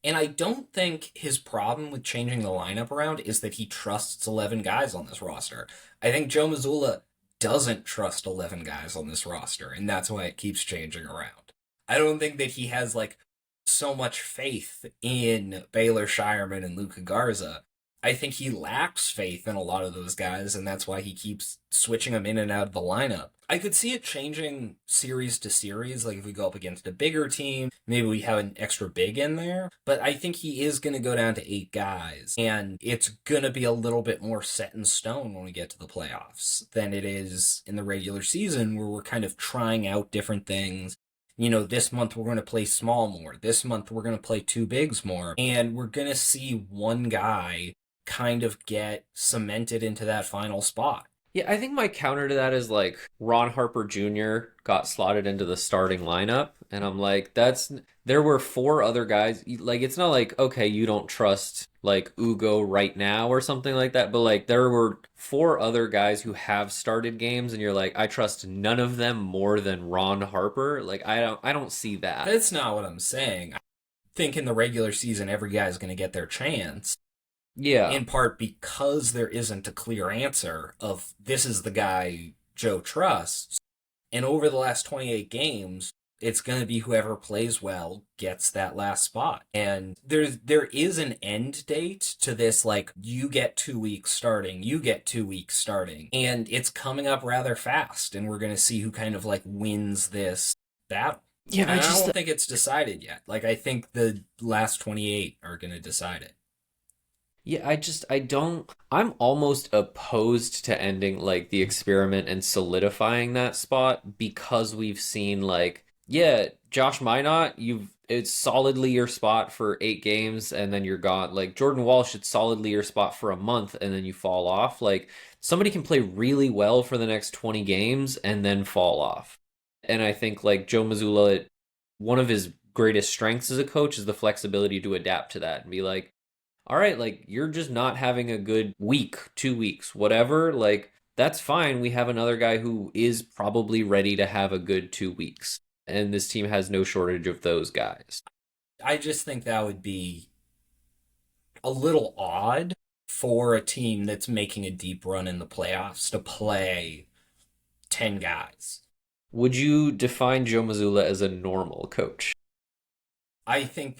And I don't think his problem with changing the lineup around is that he trusts 11 guys on this roster. I think Joe Mazzulla doesn't trust 11 guys on this roster, and that's why it keeps changing around. I don't think that he has, like, so much faith in Baylor Shireman and Luka Garza. I think he lacks faith in a lot of those guys, and that's why he keeps switching them in and out of the lineup. I could see it changing series to series, like if we go up against a bigger team, maybe we have an extra big in there. But I think he is going to go down to eight guys, and it's going to be a little bit more set in stone when we get to the playoffs than it is in the regular season, where we're kind of trying out different things this month we're going to play small more. This month we're going to play two bigs more. And we're going to see one guy kind of get cemented into that final spot. Yeah, I think my counter to that is like Ron Harper Jr. got slotted into the starting lineup, and I'm like, there were four other guys. Like, it's not like, okay, you don't trust like Ugo right now or something like that, but like there were four other guys who have started games, and you're like, I trust none of them more than Ron Harper. Like, I don't see that. That's not what I'm saying. I think in the regular season, every guy's going to get their chance, Yeah. in part because there isn't a clear answer of this is the guy Joe trusts. And over the last 28 games, it's going to be whoever plays well gets that last spot. And there is an end date to this, like, you get 2 weeks starting, you get 2 weeks starting. And it's coming up rather fast, and we're going to see who kind of like wins this battle. Yeah, And I don't think it's decided yet. Like, I think the last 28 are going to decide it. Yeah, I don't, I'm almost opposed to ending like the experiment and solidifying that spot because we've seen like, yeah, Josh Minot, it's solidly your spot for 8 games and then you're gone. Like Jordan Walsh, it's solidly your spot for a month and then you fall off. Like somebody can play really well for the next 20 games and then fall off. And I think like Joe Mazzulla, one of his greatest strengths as a coach is the flexibility to adapt to that and be like, all right, like you're just not having a good week, 2 weeks, whatever. Like that's fine. We have another guy who is probably ready to have a good 2 weeks. And this team has no shortage of those guys. I just think that would be a little odd for a team that's making a deep run in the playoffs to play 10 guys. Would you define Joe Mazzulla as a normal coach? I think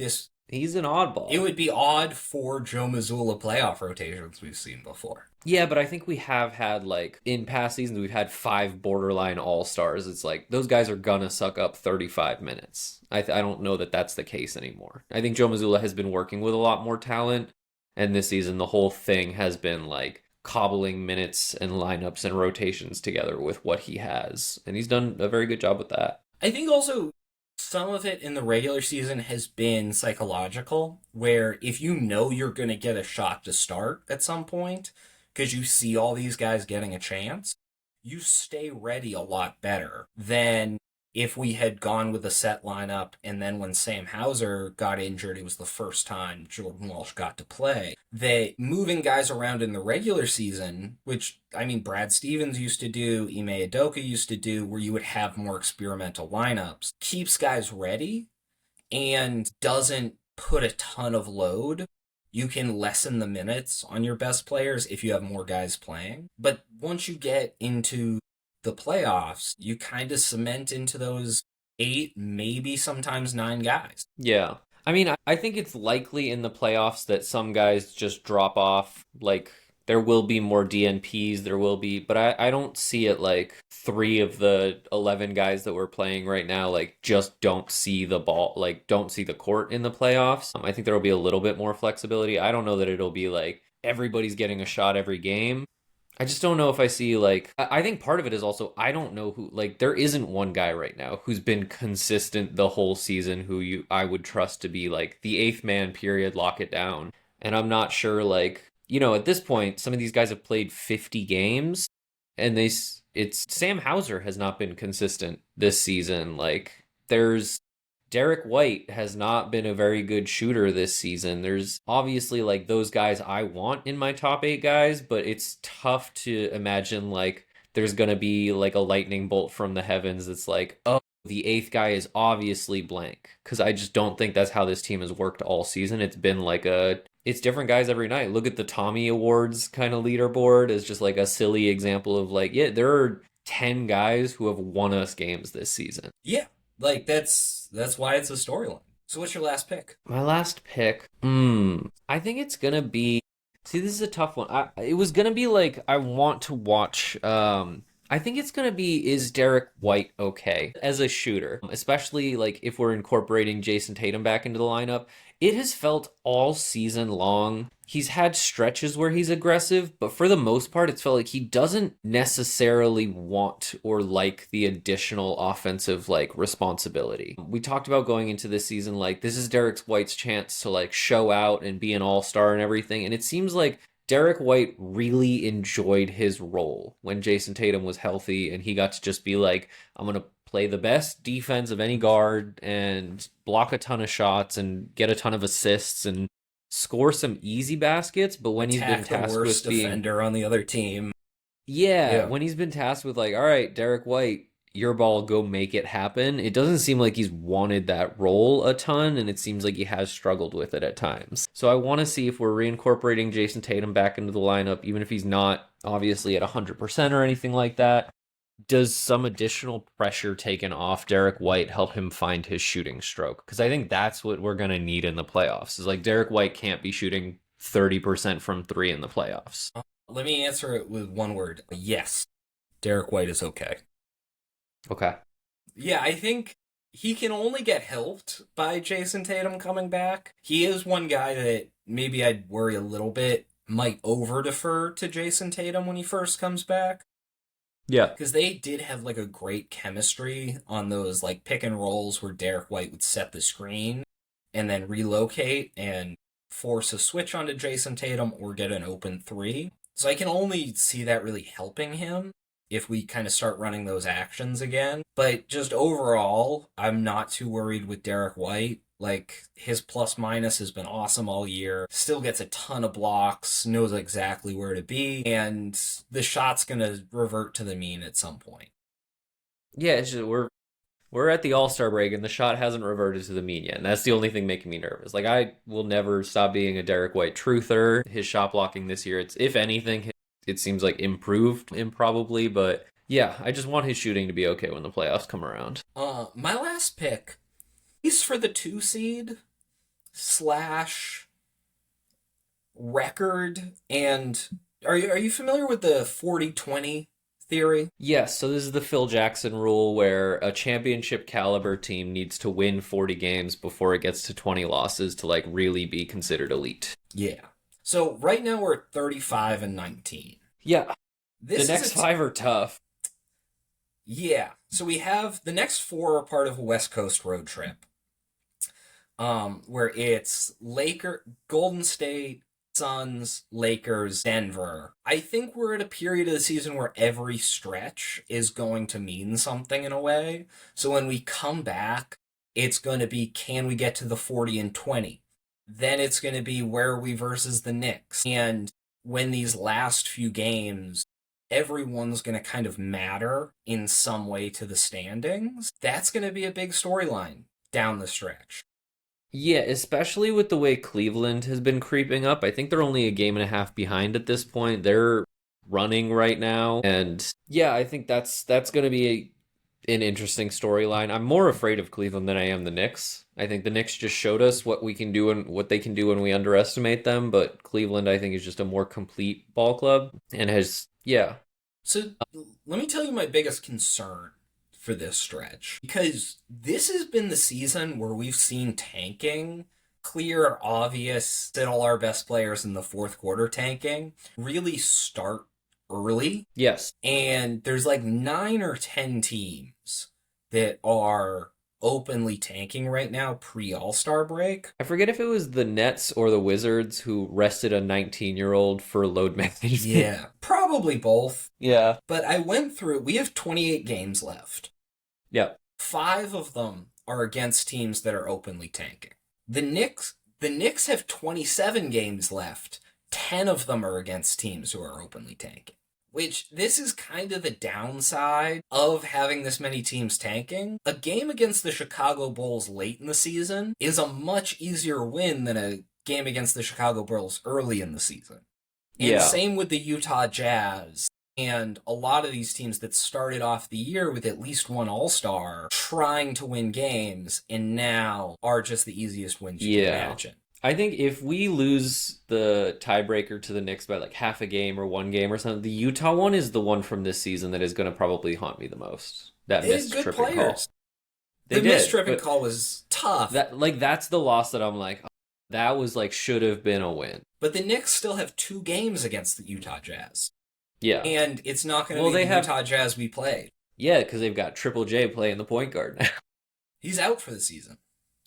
He's an it oddball. would be odd for Joe Mazzulla playoff rotations we've seen before. Yeah, but I think we have had like in past seasons we've had 5 borderline all-stars. It's like those guys are gonna suck up 35 minutes. I don't know that that's the case anymore. I think Joe Mazzulla has been working with a lot more talent, and this season the whole thing has been like cobbling minutes and lineups and rotations together with what he has, and he's done a very good job with that. I think also some of it in the regular season has been psychological, where if you know you're going to get a shot to start at some point, because you see all these guys getting a chance, you stay ready a lot better than if we had gone with a set lineup and then when Sam Hauser got injured, it was the first time Jordan Walsh got to play. That moving guys around in the regular season, which, I mean, Brad Stevens used to do, Ime Udoka used to do, where you would have more experimental lineups, keeps guys ready and doesn't put a ton of load. You can lessen the minutes on your best players if you have more guys playing. But once you get into the playoffs, you kind of cement into those 8, maybe sometimes 9 guys. Yeah. I mean, I think it's likely in the playoffs that some guys just drop off. Like, there will be more DNPs, there will be, but I don't see it like 3 of the 11 guys that we're playing right now, like, just don't see the ball, like, don't see the court in the playoffs. I think there will be a little bit more flexibility. I don't know that it'll be like everybody's getting a shot every game. I just don't know if I see like I think part of it is also I don't know who like there isn't one guy right now who's been consistent the whole season who you I would trust to be like the eighth man period lock it down. And I'm not sure like at this point some of these guys have played 50 games and it's Sam Hauser has not been consistent this season. Like there's Derek White has not been a very good shooter this season. There's obviously like those guys I want in my top 8 guys, but it's tough to imagine like there's going to be like a lightning bolt from the heavens that's like, oh, the eighth guy is obviously blank. Because I just don't think that's how this team has worked all season. It's been like it's different guys every night. Look at the Tommy Awards kind of leaderboard as just like a silly example of like, yeah, there are 10 guys who have won us games this season. Yeah, like that's why it's a storyline. So what's your last pick? My last pick, I think it's gonna be. See, this is a tough one. It was gonna be like I want to watch. I think it's gonna be is Derek White okay as a shooter, especially like if we're incorporating Jason Tatum back into the lineup. It has felt all season long. He's had stretches where he's aggressive, but for the most part, it's felt like he doesn't necessarily want or like the additional offensive like responsibility. We talked about going into this season like this is Derek White's chance to like show out and be an all-star and everything, and it seems like Derek White really enjoyed his role when Jason Tatum was healthy and he got to just be like, I'm going to play the best defense of any guard and block a ton of shots and get a ton of assists and score some easy baskets. But when he's been Attack the tasked worst with being, defender on the other team. yeah, Yeah. when he's been tasked with like, all right, Derek White, your ball, go make it happen. It doesn't seem like he's wanted that role a ton, and it seems like he has struggled with it at times. So I want to see if we're reincorporating Jason Tatum back into the lineup, even if he's not obviously at 100% or anything like that. Does some additional pressure taken off Derek White help him find his shooting stroke? Because I think that's what we're going to need in the playoffs. Is like Derek White can't be shooting 30% from three in the playoffs. Let me answer it with one word. Yes, Derek White is okay. Okay. Yeah, I think he can only get helped by Jason Tatum coming back. He is one guy that maybe I'd worry a little bit might over defer to Jason Tatum when he first comes back. Yeah. Because they did have like a great chemistry on those like pick and rolls where Derek White would set the screen and then relocate and force a switch onto Jason Tatum or get an open three. So I can only see that really helping him if we kind of start running those actions again. But just overall, I'm not too worried with Derek White. Like, his plus minus has been awesome all year. Still gets a ton of blocks, knows exactly where to be, and the shot's going to revert to the mean at some point. Yeah, it's just, we're at the All-Star break and the shot hasn't reverted to the mean yet. And that's the only thing making me nervous. Like I will never stop being a Derek White truther. His shot blocking this year, it's if anything, it seems like improved improbably, but yeah, I just want his shooting to be okay when the playoffs come around. My last pick, he's for the 2 seed slash record, and are you familiar with the 40-20 theory? Yes, so this is the Phil Jackson rule where a championship caliber team needs to win 40 games before it gets to 20 losses to like really be considered elite. Yeah. So right now we're at 35-19. Yeah, This the is next five are tough. Yeah. So we have the next four are part of a West Coast road trip. Where it's Golden State, Suns, Lakers, Denver. I think we're at a period of the season where every stretch is going to mean something in a way. So when we come back, it's going to be can we get to the 40-20? Then it's going to be where are we versus the Knicks? And when these last few games, everyone's going to kind of matter in some way to the standings, that's going to be a big storyline down the stretch. Yeah, especially with the way Cleveland has been creeping up. I think they're only a game and a half behind at this point. They're running right now. And yeah, I think that's going to be an interesting storyline. I'm more afraid of Cleveland than I am the Knicks. I think the Knicks just showed us what we can do and what they can do when we underestimate them, but Cleveland I think is just a more complete ball club and has yeah. So let me tell you my biggest concern for this stretch, because this has been the season where we've seen tanking, clear, obvious, that all our best players in the fourth quarter tanking really start early. Yes. And there's like 9 or 10 teams that are openly tanking right now pre-All-Star break. I forget if it was the Nets or the Wizards who rested a 19-year-old for load management. Yeah, probably both. Yeah. But I went through, we have 28 games left. Yeah. 5 of them are against teams that are openly tanking. The Knicks have 27 games left. 10 of them are against teams who are openly tanking. Which, this is kind of the downside of having this many teams tanking. A game against the Chicago Bulls late in the season is a much easier win than a game against the Chicago Bulls early in the season. And Yeah. same with the Utah Jazz. And a lot of these teams that started off the year with at least one All-Star trying to win games and now are just the easiest wins you can imagine. I think if we lose the tiebreaker to the Knicks by like half a game or one game or something, the Utah one is the one from this season that is going to probably haunt me the most. That They had missed good tripping call. players. They The missed did, tripping but call was tough. that's the loss that I'm like, That was like should have been a win. But the Knicks still have 2 games against the Utah Jazz. Yeah. And it's not going to Well, be they the have Utah Jazz we played. yeah, because they've got Triple J playing the point guard now. He's out for the season.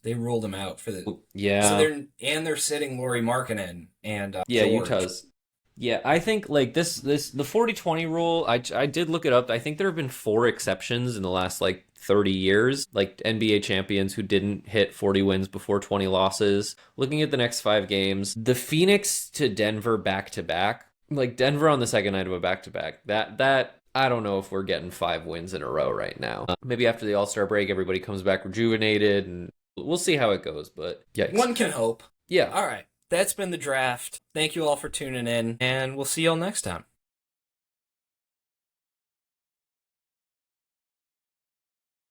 They ruled him out for the. So Yeah. they're sitting Lauri Markkanen and Yeah, George. Utah's. Yeah, I think like this the 40-20 rule, I did look it up. I think there have been 4 exceptions in the last like 30 years, like NBA champions who didn't hit 40 wins before 20 losses. Looking at the next 5 games, the Phoenix to Denver back to back, like Denver on the second night of a back to back. That I don't know if we're getting 5 wins in a row right now. Maybe after the All-Star break everybody comes back rejuvenated and we'll see how it goes, but yikes. One can hope. Yeah. All right. That's been the draft. Thank you all for tuning in, and we'll see y'all next time.